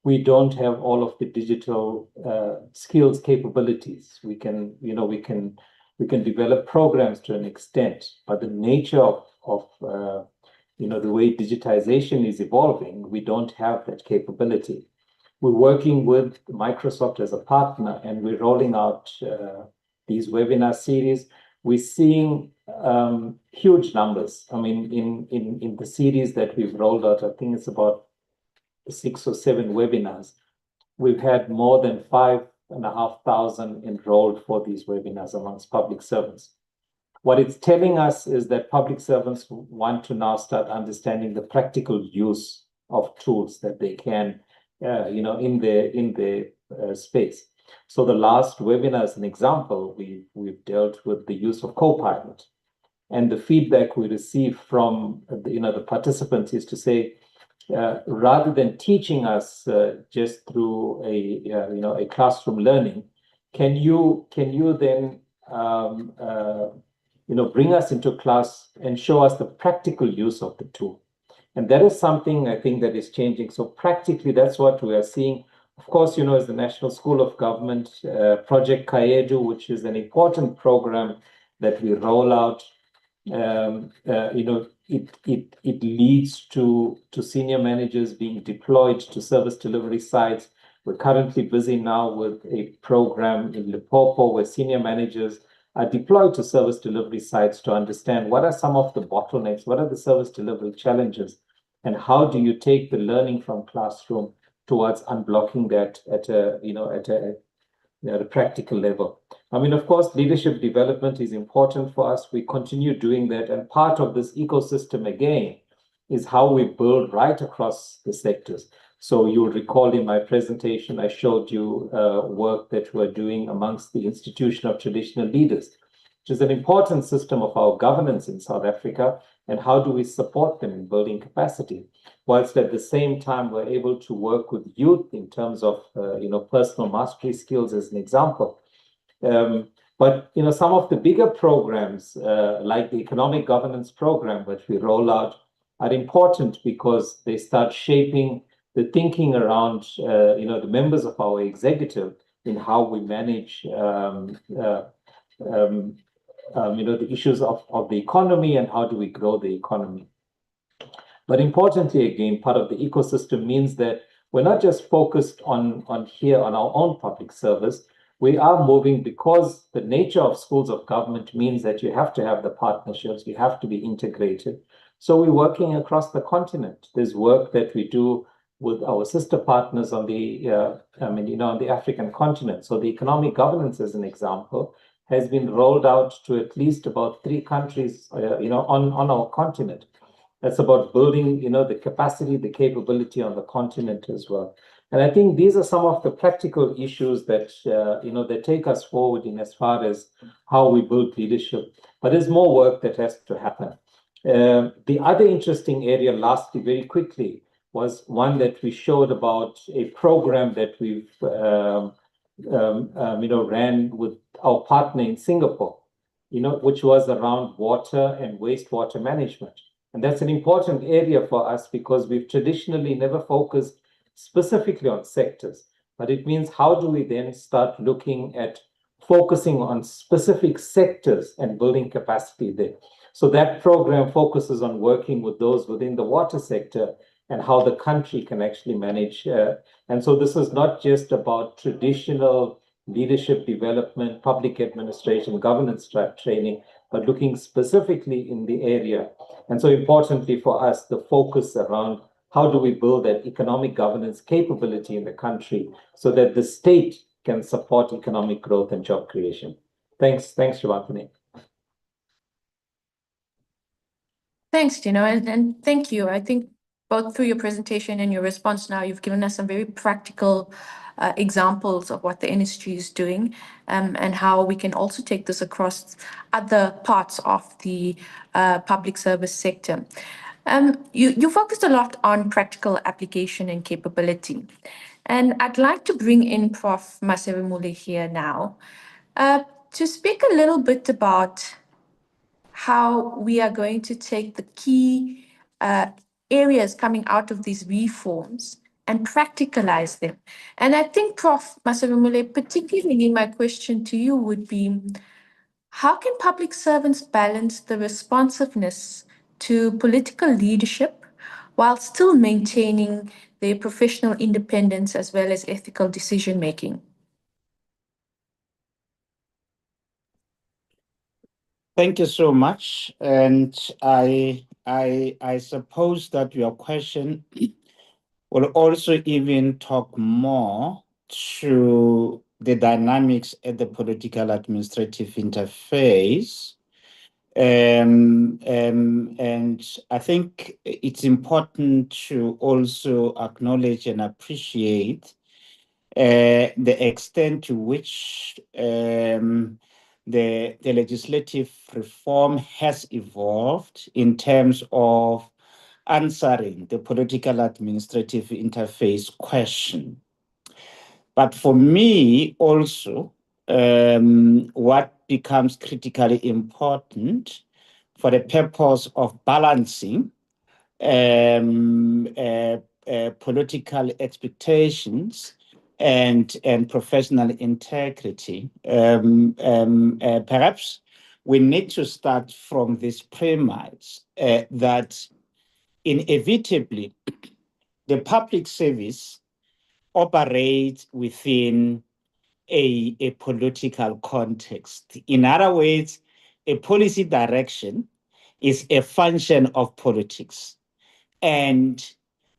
we don't have all of the digital skills capabilities. We can develop programs to an extent, but the nature of the way digitization is evolving, we don't have that capability. We're working with Microsoft as a partner, and we're rolling out these webinar series. We're seeing huge numbers. I mean, in the series that we've rolled out, I think it's about 6 or 7 webinars. We've had more than 5,500 enrolled for these webinars amongst public servants. What it's telling us is that public servants want to now start understanding the practical use of tools that they can, in their space. So the last webinar, as an example, we've dealt with the use of Copilot, and the feedback we receive from the participants is to say, rather than teaching us just through a classroom learning, can you then bring us into class and show us the practical use of the tool? And that is something I think that is changing. So practically, that's what we are seeing. Of course, as the National School of Government, Project Kaedu, which is an important program that we roll out, it leads to senior managers being deployed to service delivery sites. We're currently busy now with a program in Limpopo where senior managers are deployed to service delivery sites to understand what are some of the bottlenecks, what are the service delivery challenges, and how do you take the learning from classroom towards unblocking that at a practical level. I mean, of course, leadership development is important for us. We continue doing that. And part of this ecosystem, again, is how we build right across the sectors. So you'll recall in my presentation, I showed you work that we're doing amongst the Institution of Traditional Leaders, which is an important system of our governance in South Africa. And how do we support them in building capacity? Whilst at the same time, we're able to work with youth in terms of, personal mastery skills as an example. But some of the bigger programs, like the economic governance program that we roll out, are important because they start shaping the thinking around, the members of our executive in how we manage, the issues of the economy and how do we grow the economy. But importantly, again, part of the ecosystem means that we're not just focused on our own public service. We are moving because the nature of schools of government means that you have to have the partnerships, you have to be integrated. So we're working across the continent. There's work that we do with our sister partners on the, on the African continent. So the economic governance, as an example, has been rolled out to at least about 3 countries, on our continent. It's about building, the capacity, the capability on the continent as well. And I think these are some of the practical issues that, that take us forward in as far as how we build leadership. But there's more work that has to happen. The other interesting area, lastly, very quickly, was one that we showed about a program that we've ran with our partner in Singapore, which was around water and wastewater management. And that's an important area for us because we've traditionally never focused specifically on sectors. But it means how do we then start looking at focusing on specific sectors and building capacity there? So that program focuses on working with those within the water sector and how the country can actually manage. And so this is not just about traditional leadership development, public administration, governance training, but looking specifically in the area. And so importantly for us, the focus around how do we build that economic governance capability in the country so that the state can support economic growth and job creation. Thanks, Shivantini. Thanks, Dino, and thank you. I think both through your presentation and your response now, you've given us some very practical examples of what the industry is doing and how we can also take this across other parts of the public service sector. You focused a lot on practical application and capability. And I'd like to bring in Prof. Masevimule here now to speak a little bit about how we are going to take the key areas coming out of these reforms and practicalize them. And I think, Prof. Masevimule, particularly my question to you would be, how can public servants balance the responsiveness to political leadership while still maintaining their professional independence as well as ethical decision-making? Thank you so much. And I suppose that your question will also even talk more to the dynamics at the political administrative interface. And I think it's important to also acknowledge and appreciate the extent to which the legislative reform has evolved in terms of answering the political administrative interface question. But for me also, what becomes critically important for the purpose of balancing political expectations and professional integrity. Perhaps we need to start from this premise that inevitably the public service operates within a political context. In other words, a policy direction is a function of politics. And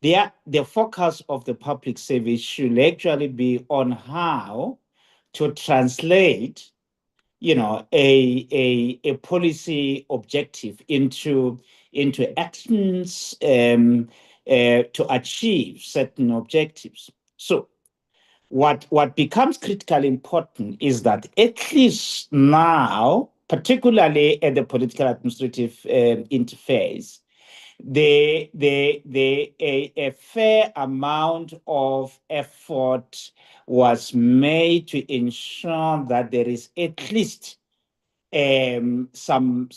the focus of the public service should actually be on how to translate, a policy objective into actions to achieve certain objectives. So what becomes critically important is that at least now, particularly at the political administrative interface, a fair amount of effort was made to ensure that there is at least some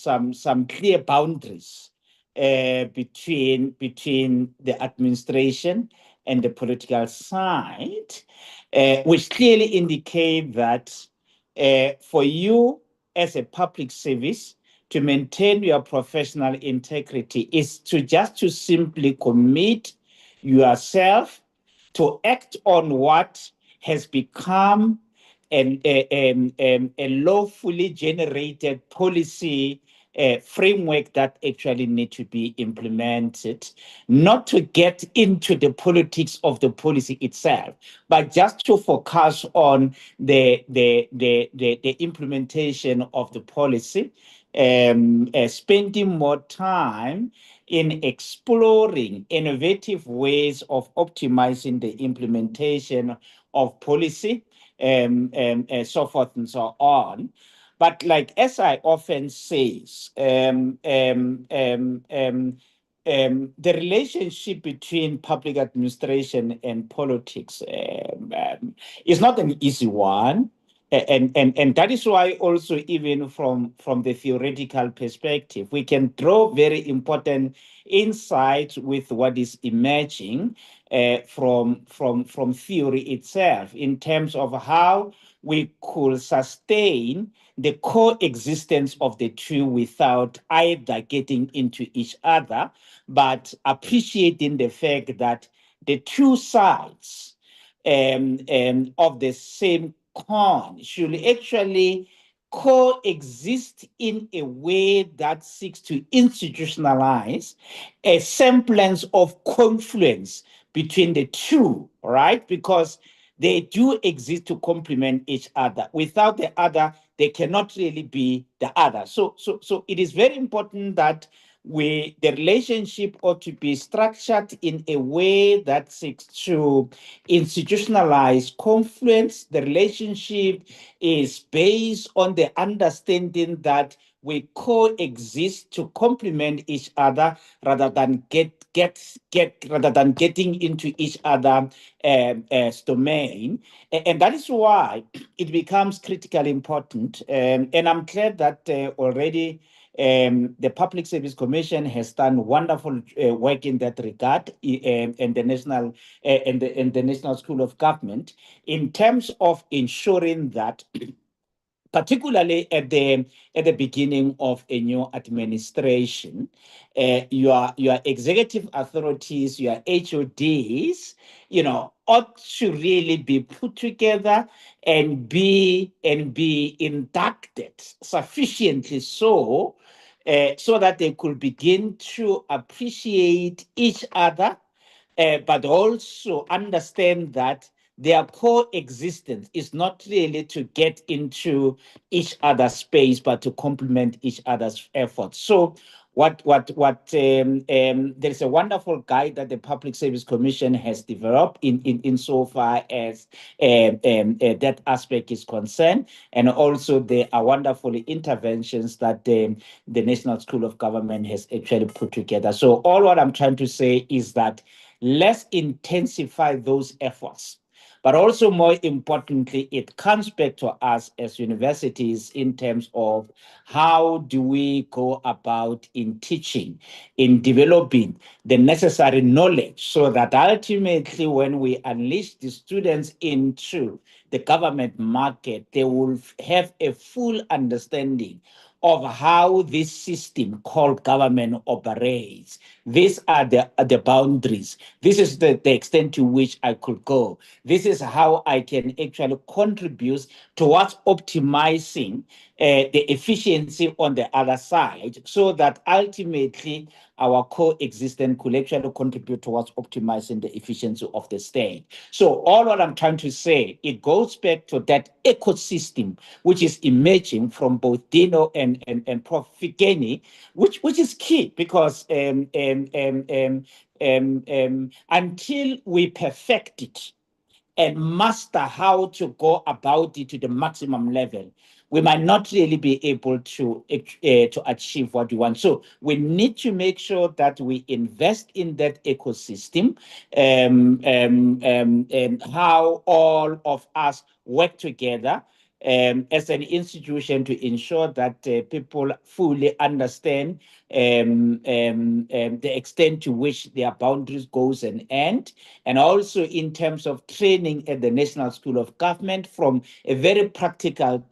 clear boundaries between the administration and the political side, which clearly indicate that for you as a public service to maintain your professional integrity is to simply commit yourself to act on what has become a lawfully generated policy framework that actually need to be implemented, not to get into the politics of the policy itself, but just to focus on the implementation of the policy, spending more time in exploring innovative ways of optimizing the implementation of policy, so forth and so on. But like as I often say, the relationship between public administration and politics is not an easy one. And that is why also even from the theoretical perspective, we can draw very important insights with what is emerging from theory itself in terms of how we could sustain the coexistence of the two without either getting into each other, but appreciating the fact that the two sides of the same coin should actually coexist in a way that seeks to institutionalize a semblance of confluence between the two, right? Because they do exist to complement each other. Without the other, they cannot really be the other. So it is very important that the relationship ought to be structured in a way that seeks to institutionalize confluence. The relationship is based on the understanding that we coexist to complement each other rather than getting into each other's domain. And that is why it becomes critically important. And I'm glad that already the Public Service Commission has done wonderful work in that regard, and the National School of Government, in terms of ensuring that, particularly at the beginning of a new administration, your executive authorities, your HODs, ought to really be put together and be inducted sufficiently so that they could begin to appreciate each other, but also understand that their coexistence is not really to get into each other's space, but to complement each other's efforts. So there is a wonderful guide that the Public Service Commission has developed in so far as that aspect is concerned. And also there are wonderful interventions that the National School of Government has actually put together. So all what I'm trying to say is that let's intensify those efforts. But also, more importantly, it comes back to us as universities in terms of how do we go about in teaching, in developing the necessary knowledge so that ultimately when we unleash the students into the government market, they will have a full understanding of how this system called government operates. These are the boundaries. This is the extent to which I could go. This is how I can actually contribute towards optimizing the efficiency on the other side, so that ultimately our coexistence could actually contribute towards optimizing the efficiency of the state. So all what I'm trying to say, it goes back to that ecosystem which is emerging from both Dino and Prof. Fikeni, which is key, because until we perfect it and master how to go about it to the maximum level, we might not really be able to achieve what we want. So we need to make sure that we invest in that ecosystem, and how all of us work together as an institution to ensure that people fully understand the extent to which their boundaries goes and end, and also in terms of training at the National School of Government from a very practical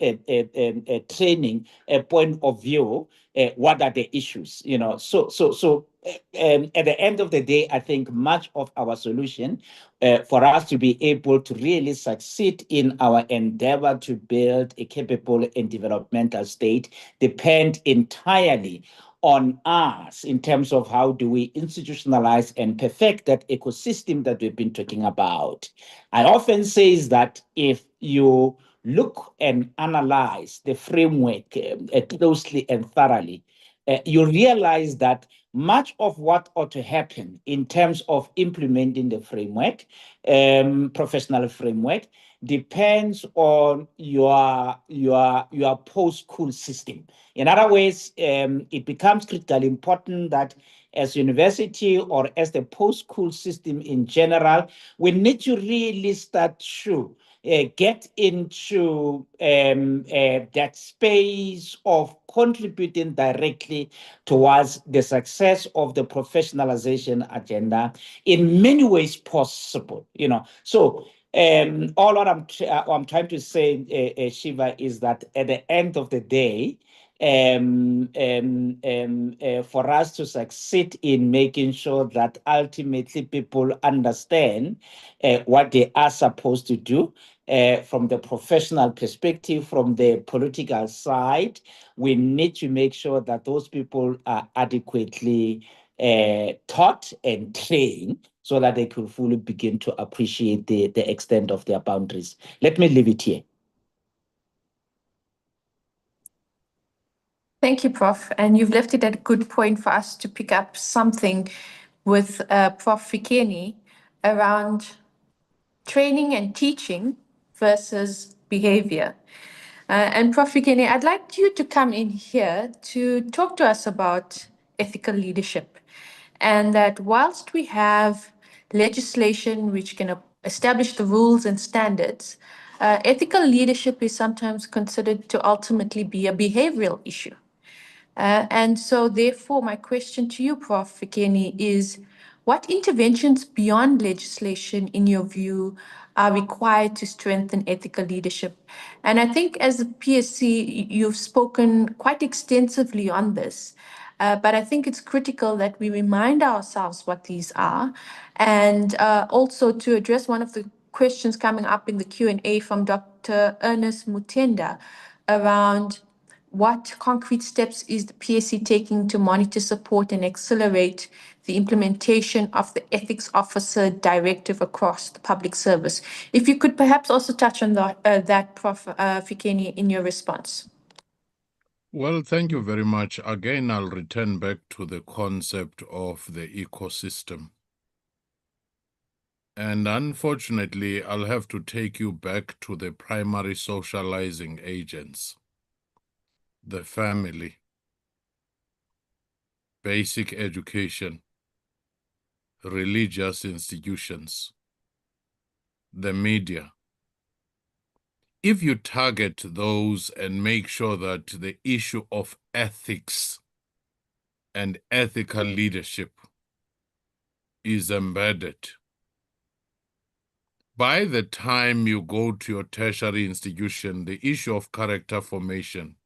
training point of view. What are the issues? So at the end of the day, I think much of our solution for us to be able to really succeed in our endeavor to build a capable and developmental state depend entirely on us in terms of how do we institutionalize and perfect that ecosystem that we've been talking about. I often say that if you look and analyze the framework closely and thoroughly, you realize that much of what ought to happen in terms of implementing the framework, professional framework, depends on your post-school system. In other words, it becomes critically important that as university or as the post-school system in general, we need to really start to get into that space of contributing directly towards the success of the professionalization agenda in many ways possible. So all what I'm trying to say, Shiva, is that at the end of the day, for us to succeed in making sure that ultimately people understand what they are supposed to do from the professional perspective, from the political side, we need to make sure that those people are adequately taught and trained so that they could fully begin to appreciate the extent of their boundaries. Let me leave it here. Thank you, Prof. And you've left it at a good point for us to pick up something with Prof. Fikeni around training and teaching versus behavior. And Prof. Fikeni, I'd like you to come in here to talk to us about ethical leadership. And that whilst we have legislation which can establish the rules and standards, ethical leadership is sometimes considered to ultimately be a behavioral issue. And so therefore, my question to you, Prof. Fikeni, is what interventions beyond legislation, in your view, are required to strengthen ethical leadership? And I think as a PSC, you've spoken quite extensively on this. But I think it's critical that we remind ourselves what these are, and also to address one of the questions coming up in the Q&A from Dr. Ernest Mutenda around what concrete steps is the PSC taking to monitor, support, and accelerate the implementation of the Ethics Officer Directive across the public service? If you could perhaps also touch on that, Prof. Fikeni, in your response. Well, thank you very much. Again, I'll return back to the concept of the ecosystem. And unfortunately, I'll have to take you back to the primary socializing agents, the family, basic education, religious institutions, the media. If you target those and make sure that the issue of ethics and ethical leadership is embedded, by the time you go to your tertiary institution, the issue of character formation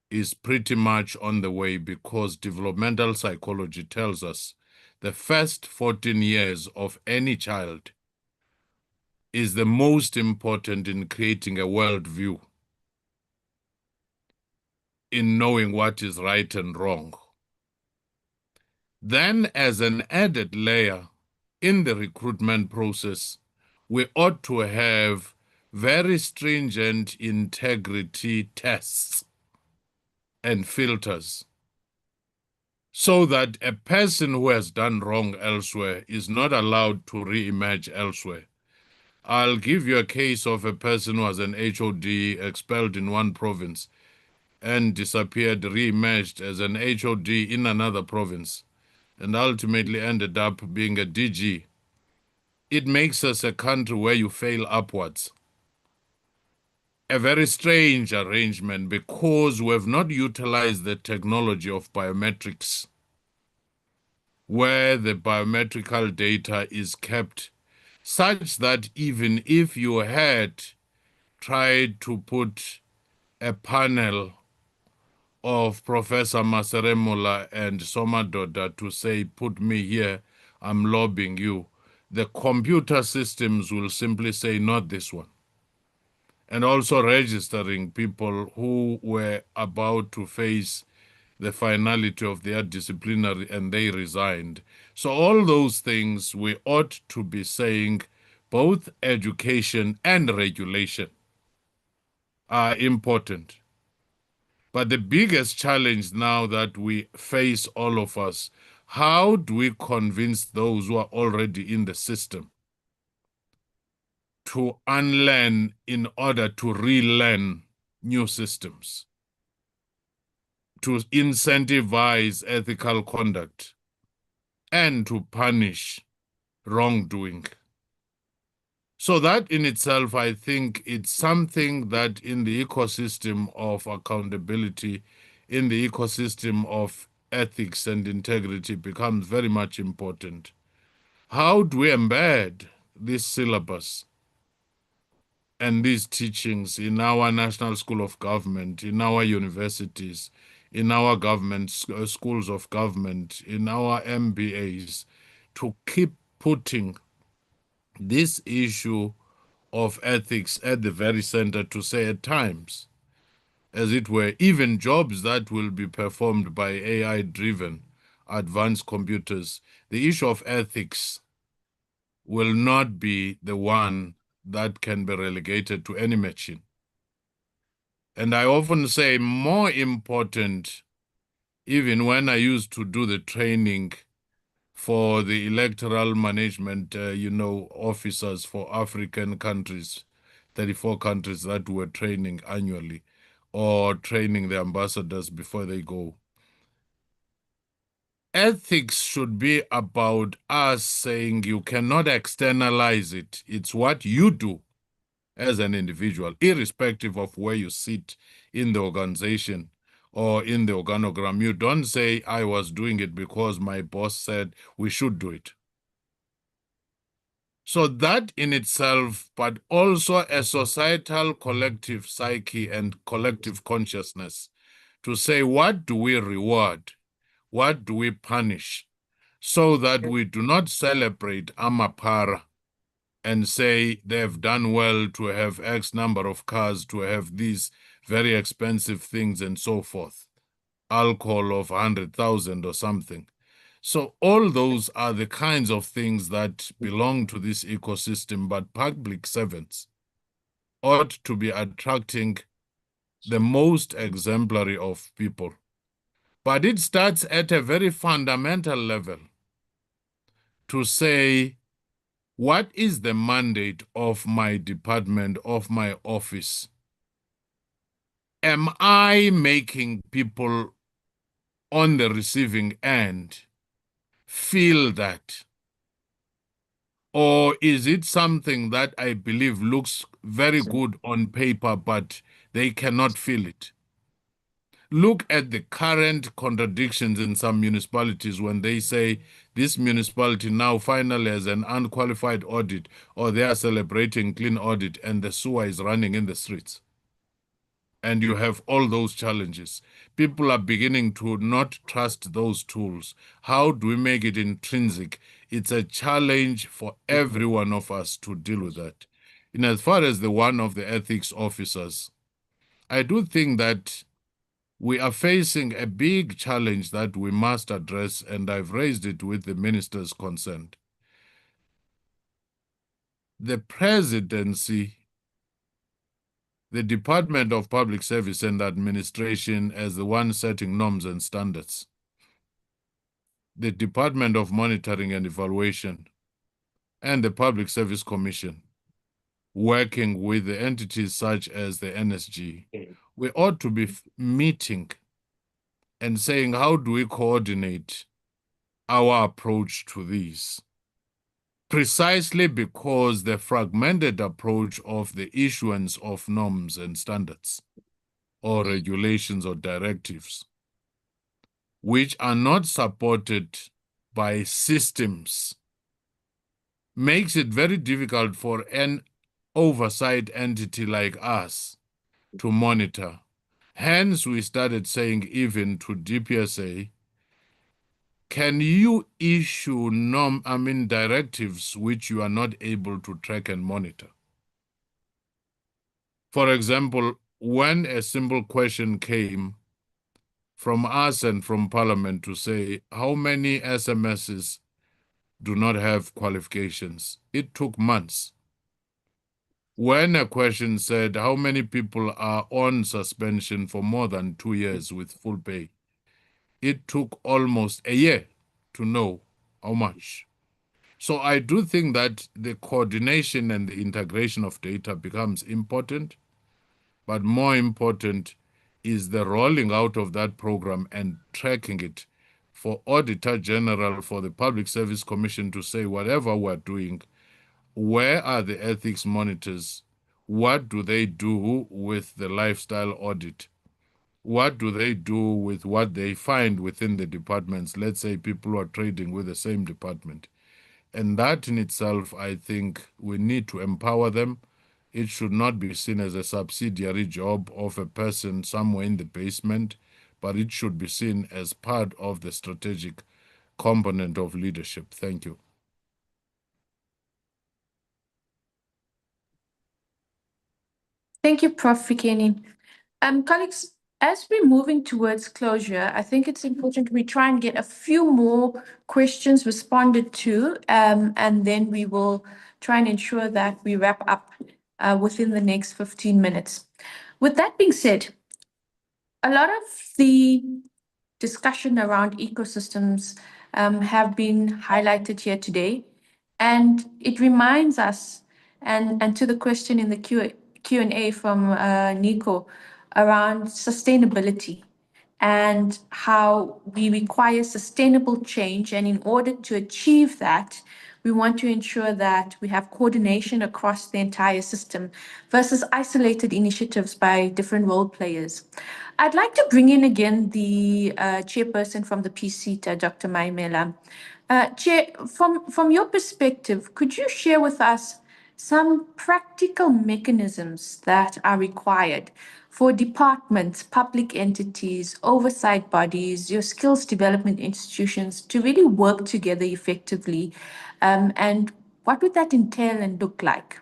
is pretty much on the way, because developmental psychology tells us the first 14 years of any child is the most important in creating a worldview, in knowing what is right and wrong. Then, as an added layer in the recruitment process, we ought to have very stringent integrity tests and filters, so that a person who has done wrong elsewhere is not allowed to re-emerge elsewhere. I'll give you a case of a person who was an HOD expelled in one province and disappeared, re-emerged as an HOD in another province, and ultimately ended up being a DG. It makes us a country where you fail upwards. A very strange arrangement, because we have not utilized the technology of biometrics, where the biometrical data is kept such that even if you had tried to put a panel of Professor Maseremula and Somadoda to say, put me here, I'm lobbying you, the computer systems will simply say, not this one. And also registering people who were about to face the finality of their disciplinary and they resigned. So all those things we ought to be saying, both education and regulation are important. But the biggest challenge now that we face, all of us, how do we convince those who are already in the system to unlearn in order to relearn new systems, to incentivize ethical conduct, and to punish wrongdoing? So that in itself, I think it's something that in the ecosystem of accountability, in the ecosystem of ethics and integrity becomes very much important. How do we embed this syllabus and these teachings in our National School of Government, in our universities, in our government schools of government, in our MBAs, to keep putting this issue of ethics at the very center, to say at times, as it were, even jobs that will be performed by AI-driven advanced computers, the issue of ethics will not be the one that can be relegated to any machine. And I often say more important, even when I used to do the training for the electoral management, officers for African countries, 34 countries that were training annually, or training the ambassadors before they go. Ethics should be about us saying you cannot externalize it. It's what you do as an individual, irrespective of where you sit in the organization or in the organogram. You don't say, I was doing it because my boss said we should do it. So that in itself, but also a societal collective psyche and collective consciousness to say, what do we reward? What do we punish? So that we do not celebrate Amapara and say they've done well to have X number of cars, to have these very expensive things and so forth, alcohol of 100,000 or something. So all those are the kinds of things that belong to this ecosystem, but public servants ought to be attracting the most exemplary of people. But it starts at a very fundamental level to say, what is the mandate of my department, of my office? Am I making people on the receiving end feel that? Or is it something that I believe looks very good on paper, but they cannot feel it? Look at the current contradictions in some municipalities when they say this municipality now finally has an unqualified audit, or they are celebrating clean audit and the sewer is running in the streets. And you have all those challenges. People are beginning to not trust those tools. How do we make it intrinsic? It's a challenge for every one of us to deal with that. In as far as the one of the ethics officers, I do think that we are facing a big challenge that we must address, and I've raised it with the ministers concerned. The presidency, the Department of Public Service and Administration as the one setting norms and standards, the Department of Monitoring and Evaluation, and the Public Service Commission, working with the entities such as the NSG, we ought to be meeting and saying, how do we coordinate our approach to these? Precisely because the fragmented approach of the issuance of norms and standards or regulations or directives, which are not supported by systems, makes it very difficult for an oversight entity like us to monitor. Hence, we started saying even to DPSA, can you issue directives which you are not able to track and monitor? For example, when a simple question came from us and from Parliament to say, how many SMSs do not have qualifications? It took months. when a question said, how many people are on suspension for more than 2 years with full pay? It took almost a year to know how much. So I do think that the coordination and the integration of data becomes important, but more important is the rolling out of that program and tracking it for Auditor General, for the Public Service Commission to say whatever we're doing, where are the ethics monitors? What do they do with the lifestyle audit? What do they do with what they find within the departments? Let's say people are trading with the same department. And that in itself, I think we need to empower them. It should not be seen as a subsidiary job of a person somewhere in the basement, but it should be seen as part of the strategic component of leadership. Thank you. Thank you, Prof. Fikeni. Colleagues, as we're moving towards closure, I think it's important we try and get a few more questions responded to, and then we will try and ensure that we wrap up within the next 15 minutes. With that being said, a lot of the discussion around ecosystems have been highlighted here today, and it reminds us, and to the question in the Q&A from Nico around sustainability and how we require sustainable change, and in order to achieve that, we want to ensure that we have coordination across the entire system versus isolated initiatives by different role players. I'd like to bring in again the chairperson from the PSETA, Dr. Maimela. Chair, from your perspective, could you share with us some practical mechanisms that are required for departments, public entities, oversight bodies, your skills development institutions to really work together effectively? And what would that entail and look like?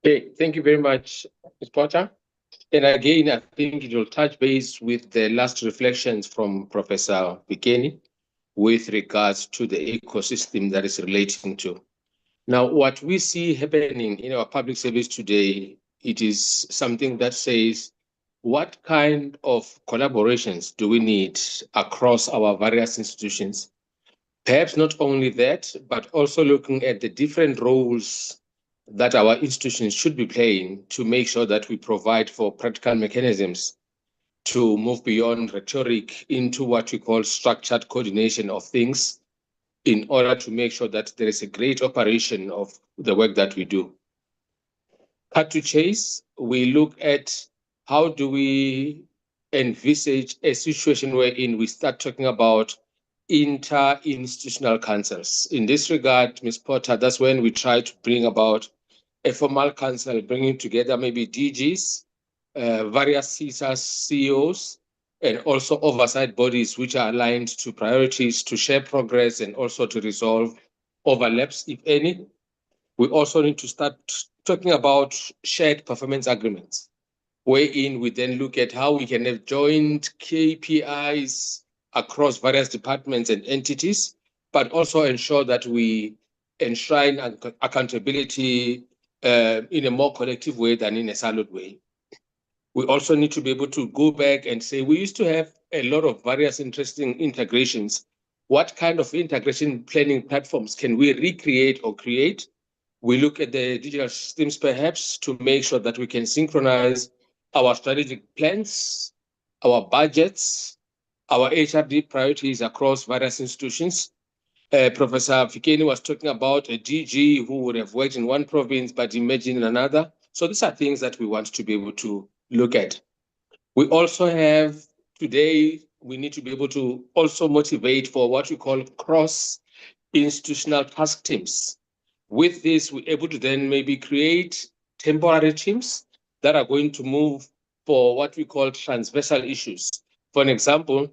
Okay, thank you very much, Ms. Potter. And again, I think it will touch base with the last reflections from Professor Fikeni with regards to the ecosystem that is relating to. Now, what we see happening in our public service today, it is something that says, what kind of collaborations do we need across our various institutions? Perhaps not only that, but also looking at the different roles that our institutions should be playing to make sure that we provide for practical mechanisms to move beyond rhetoric into what we call structured coordination of things in order to make sure that there is a great operation of the work that we do. Cut to chase, we look at how do we envisage a situation wherein we start talking about inter-institutional councils. In this regard, Ms. Potter, that's when we try to bring about a formal council, bringing together maybe DGs, various CSAs, CEOs, and also oversight bodies which are aligned to priorities to share progress and also to resolve overlaps, if any. We also need to start talking about shared performance agreements, wherein we then look at how we can have joint KPIs across various departments and entities, but also ensure that we enshrine accountability in a more collective way than in a siloed way. We also need to be able to go back and say, we used to have a lot of various interesting integrations. What kind of integration planning platforms can we recreate or create? We look at the digital systems perhaps to make sure that we can synchronize our strategic plans, our budgets, our HRD priorities across various institutions. Professor Fikeni was talking about a DG who would have worked in one province but emerged in another. So these are things that we want to be able to look at. We also have today, we need to be able to also motivate for what we call cross-institutional task teams. With this, we're able to then maybe create temporary teams that are going to move for what we call transversal issues. For an example,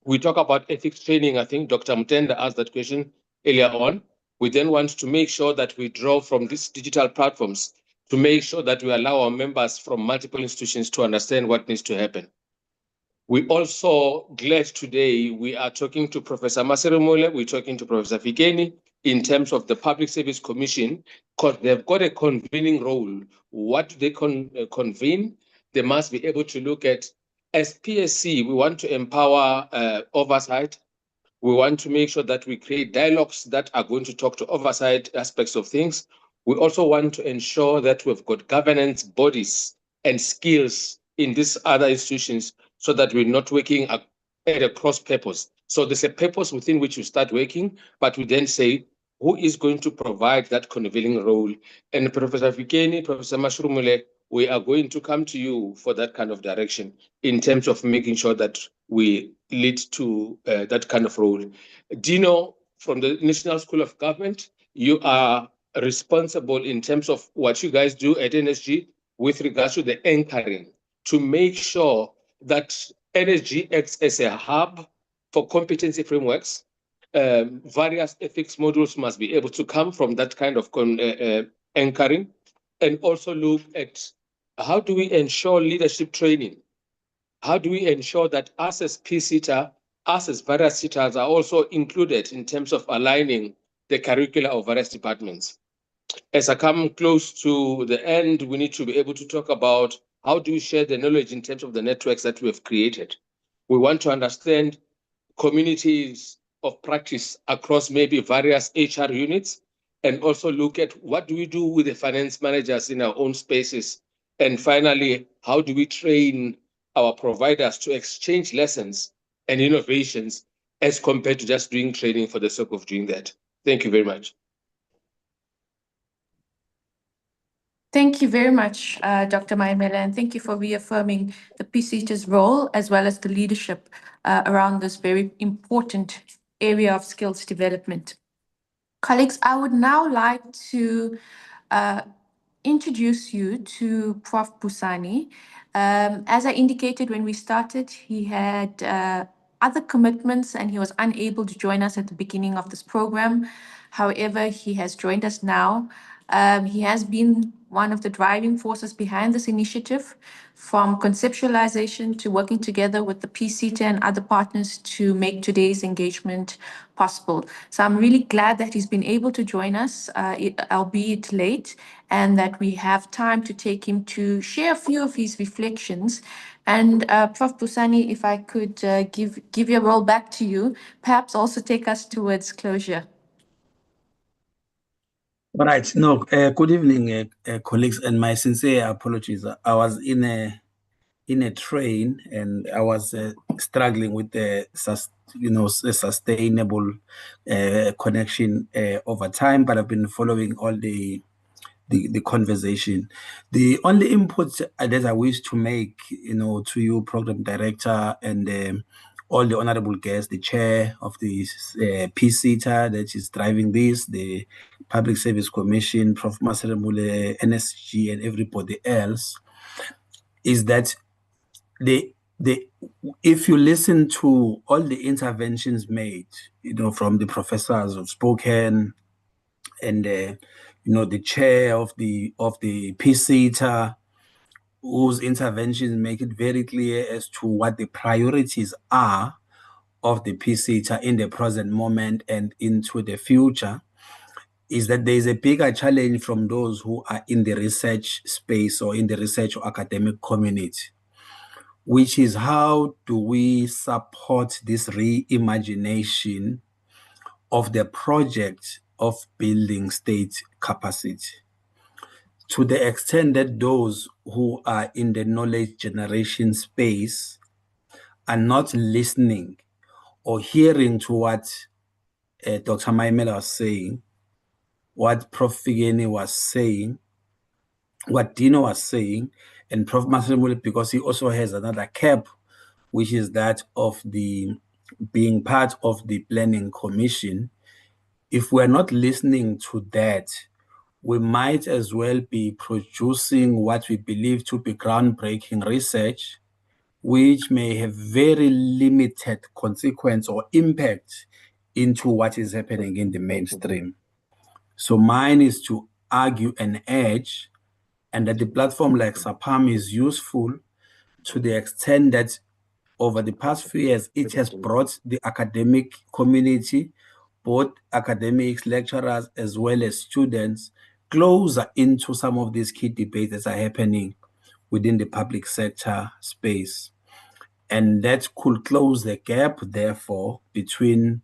we talk about ethics training. I think Dr. Mutenda asked that question earlier on. We then want to make sure that we draw from these digital platforms to make sure that we allow our members from multiple institutions to understand what needs to happen. We also glad today we are talking to Professor Maseremole, we're talking to Professor Fikeni, in terms of the Public Service Commission, because they've got a convening role. What do they convene? They must be able to look at, as PSC, we want to empower oversight. We want to make sure that we create dialogues that are going to talk to oversight aspects of things. We also want to ensure that we've got governance bodies and skills in these other institutions so that we're not working at a cross purpose. So there's a purpose within which we start working, but we then say, who is going to provide that convening role? And Professor Fikeni, Professor Mashrumule, we are going to come to you for that kind of direction in terms of making sure that we lead to that kind of role. Dino, from the National School of Government, you are responsible in terms of what you guys do at NSG with regards to the anchoring to make sure that NSG acts as a hub for competency frameworks. Various ethics modules must be able to come from that kind of anchoring, and also look at how do we ensure leadership training? How do we ensure that us as PSETA, us as various SETAs are also included in terms of aligning the curricula of various departments? As I come close to the end, we need to be able to talk about how do we share the knowledge in terms of the networks that we have created. We want to understand communities of practice across maybe various HR units, and also look at what do we do with the finance managers in our own spaces. And finally, how do we train our providers to exchange lessons and innovations as compared to just doing training for the sake of doing that? Thank you very much. Thank you very much, Dr. Maimela, and thank you for reaffirming the PSETA's role as well as the leadership around this very important area of skills development. Colleagues, I would now like to introduce you to Prof. Busani. As I indicated when we started, he had other commitments and he was unable to join us at the beginning of this program. However, he has joined us now. He has been one of the driving forces behind this initiative, from conceptualization to working together with the PSETA and other partners to make today's engagement possible. So I'm really glad that he's been able to join us, albeit late, and that we have time to take him to share a few of his reflections. And Prof. Busani, if I could give your role back to you, perhaps also take us towards closure. All right. No, good evening, colleagues, and my sincere apologies. I was in a train and I was struggling with the sustainable connection over time, but I've been following all the conversation. The only input that I wish to make, to you, Program Director, and all the honorable guests, the chair of the PSETA that is driving this, the Public Service Commission, Prof. Mashrumule, NSG, and everybody else, is that if you listen to all the interventions made, from the professors who've spoken, and the chair of the PSETA, whose interventions make it very clear as to what the priorities are of the PSETA in the present moment and into the future, is that there is a bigger challenge from those who are in the research space or in the research or academic community, which is how do we support this reimagination of the project of building state capacity, to the extent that those who are in the knowledge generation space are not listening or hearing to what Dr. Maimela was saying, what Prof. Fikeni was saying, what Dino was saying, and Prof. Mashrumule, because he also has another cap, which is that of the being part of the planning commission. If we're not listening to that, we might as well be producing what we believe to be groundbreaking research, which may have very limited consequence or impact into what is happening in the mainstream. So mine is to argue and urge, and that the platform like SAPAM is useful to the extent that over the past few years, it has brought the academic community both academics, lecturers, as well as students closer into some of these key debates that are happening within the public sector space. And that could close the gap, therefore, between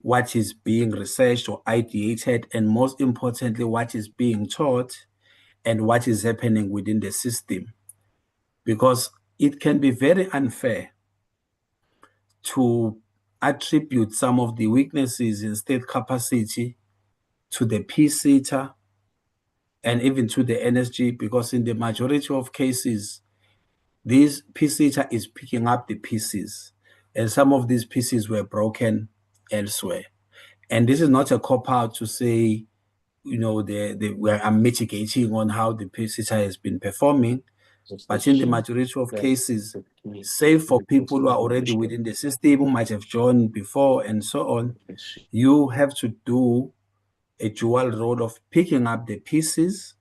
what is being researched or ideated, and most importantly, what is being taught and what is happening within the system. Because it can be very unfair to attribute some of the weaknesses in state capacity to the PSETA and even to the NSG, because in the majority of cases, this PSETA is picking up the pieces, and some of these pieces were broken elsewhere. And this is not a cop-out to say, you know, I'm mitigating on how the PSETA has been performing, but in the majority of cases, save for people who are already within the system, who might have joined before and so on, you have to do a dual role of picking up the pieces,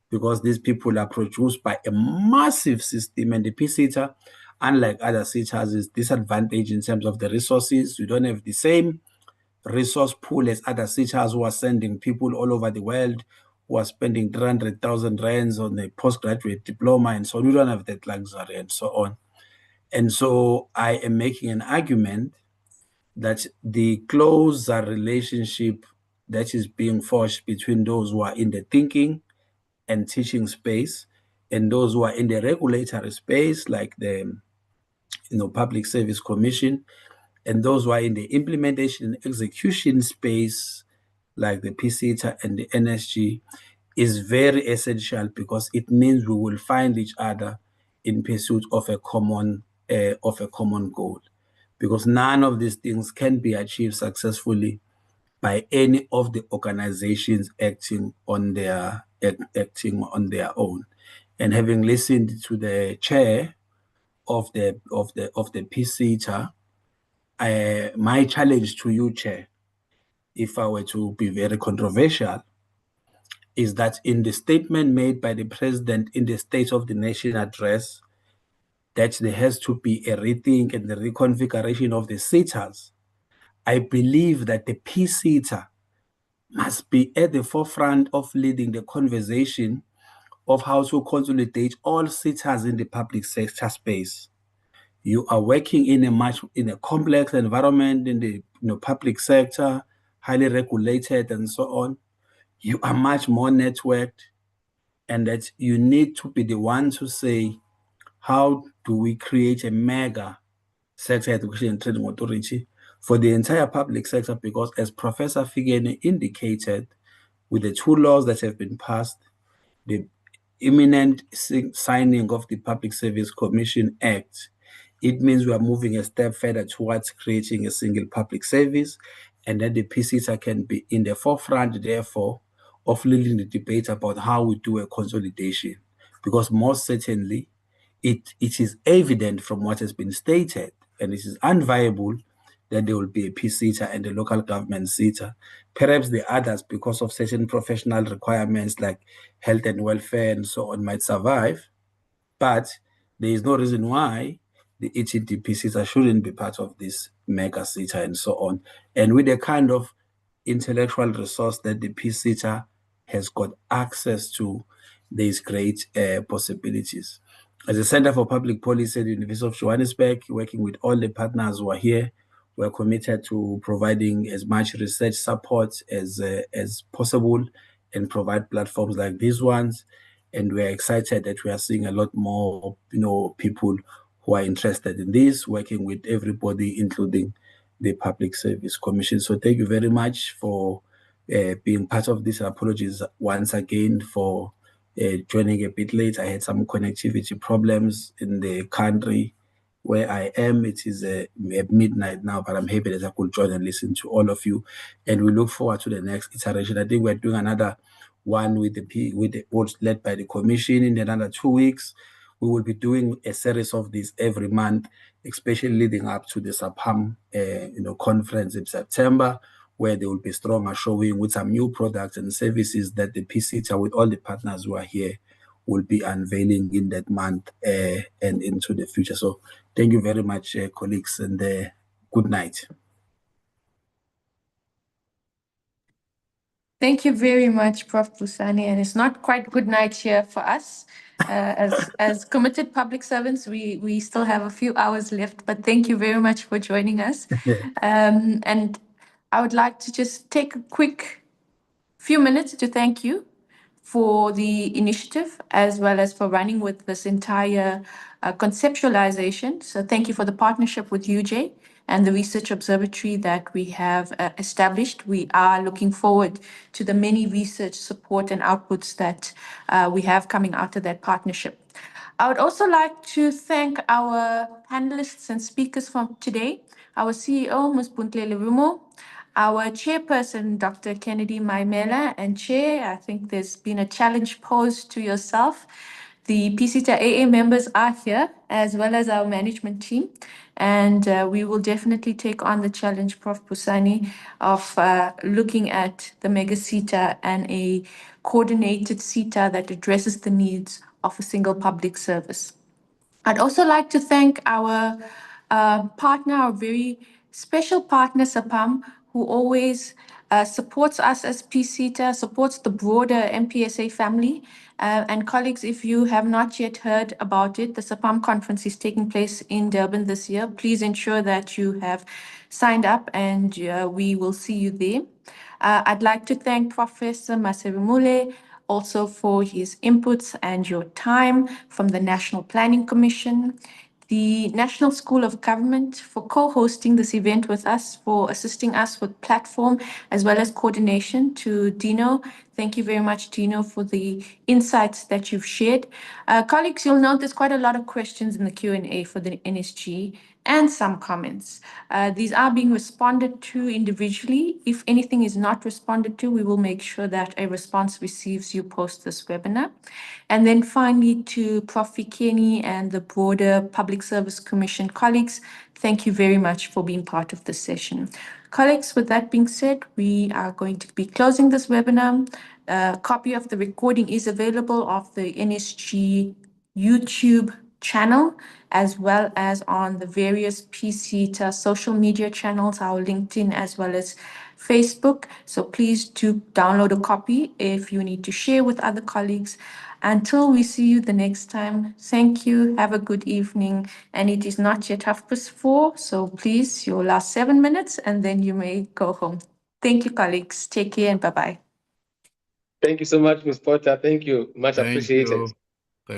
because these people are produced by a massive system, and the PSETA, unlike other SETAs, is disadvantaged in terms of the resources. You don't have the same resource pool as other SETAs who are sending people all over the world, who are spending 300,000 rands on a postgraduate diploma, and so on. You don't have that luxury and so on. And so I am making an argument that the closer relationship that is being forged between those who are in the thinking and teaching space and those who are in the regulatory space, like the Public Service Commission, and those who are in the implementation and execution space, like the PSETA and the NSG, is very essential, because it means we will find each other in pursuit of a common goal. Because none of these things can be achieved successfully by any of the organizations acting on their own. And having listened to the chair of the PSETA, my challenge to you, Chair, if I were to be very controversial, is that in the statement made by the President in the State of the Nation address, that there has to be a rethink and the reconfiguration of the SETAs, I believe that the PSETA must be at the forefront of leading the conversation of how to consolidate all SETAs in the public sector space. You are working in a complex environment in the public sector, highly regulated and so on. You are much more networked, and that you need to be the one to say, how do we create a mega sector education and training authority for the entire public sector? Because as Professor Figeni indicated, with the two laws that have been passed, the imminent signing of the Public Service Commission Act, it means we are moving a step further towards creating a single public service, and that the PSETA can be in the forefront, therefore, of leading the debate about how we do a consolidation. Because most certainly, it is evident from what has been stated, and it is unviable that there will be a PSETA and a local government SETA. Perhaps the others, because of certain professional requirements like health and welfare and so on, might survive, but there is no reason why the HEDP SETA shouldn't be part of this mega SETA and so on. And with the kind of intellectual resource that the PSETA has got access to, there is great possibilities. As a Center for Public Policy at the University of Johannesburg, working with all the partners who are here, we're committed to providing as much research support as possible and provide platforms like these ones. And we're excited that we are seeing a lot more, people who are interested in this, working with everybody, including the Public Service Commission. So thank you very much for being part of this. Apologies once again for joining a bit late. I had some connectivity problems in the country where I am. It is at midnight now, but I'm happy that I could join and listen to all of you. And we look forward to the next iteration. I think we're doing another one with the boards led by the Commission in another 2 weeks. We will be doing a series of these every month, especially leading up to the SAPAM conference in September, where there will be stronger showing with some new products and services that the PSETA, with all the partners who are here, will be unveiling in that month and into the future. So thank you very much, colleagues, and good night. Thank you very much, Prof. Pusani. And it's not quite good night here for us. As committed public servants, we still have a few hours left, but thank you very much for joining us. And I would like to just take a quick few minutes to thank you for the initiative as well as for running with this entire conceptualization. So thank you for the partnership with UJ and the Research Observatory that we have established. We are looking forward to the many research support and outputs that we have coming out of that partnership. I would also like to thank our panelists and speakers from today, our CEO, Ms. Buntlele Rumo, our chairperson, Dr. Kennedy Maimela, and chair, I think there's been a challenge posed to yourself. The PCTA AA members are here, as well as our management team, and we will definitely take on the challenge, Prof. Pusani, of looking at the mega SETA and a coordinated SETA that addresses the needs of a single public service. I'd also like to thank our partner, our very special partner, SAPAM, who always supports us as PCTA, supports the broader MPSA family. And colleagues, if you have not yet heard about it, the SAPAM conference is taking place in Durban this year. Please ensure that you have signed up and we will see you there. I'd like to thank Professor Maserumule also for his inputs and your time, from the National Planning Commission, the National School of Government for co-hosting this event with us, for assisting us with platform as well as coordination, to Dino. Thank you very much, Dino, for the insights that you've shared. Colleagues, you'll note there's quite a lot of questions in the Q&A for the NSG and some comments. These are being responded to individually. If anything is not responded to, we will make sure that a response receives you post this webinar. And then finally, to Prof. Fikeni and the broader Public Service Commission colleagues, thank you very much for being part of this session. Colleagues, with that being said, we are going to be closing this webinar. A copy of the recording is available of the NSG YouTube channel, as well as on the various PCTA social media channels, our LinkedIn as well as Facebook. So please do download a copy if you need to share with other colleagues. Until we see you the next time, thank you, have a good evening. And it is not yet 4:30, so please, your last 7 minutes, and then you may go home. Thank you, colleagues. Take care and bye-bye. Thank you so much, Ms. Potter. Thank you. Much Thank appreciated. you.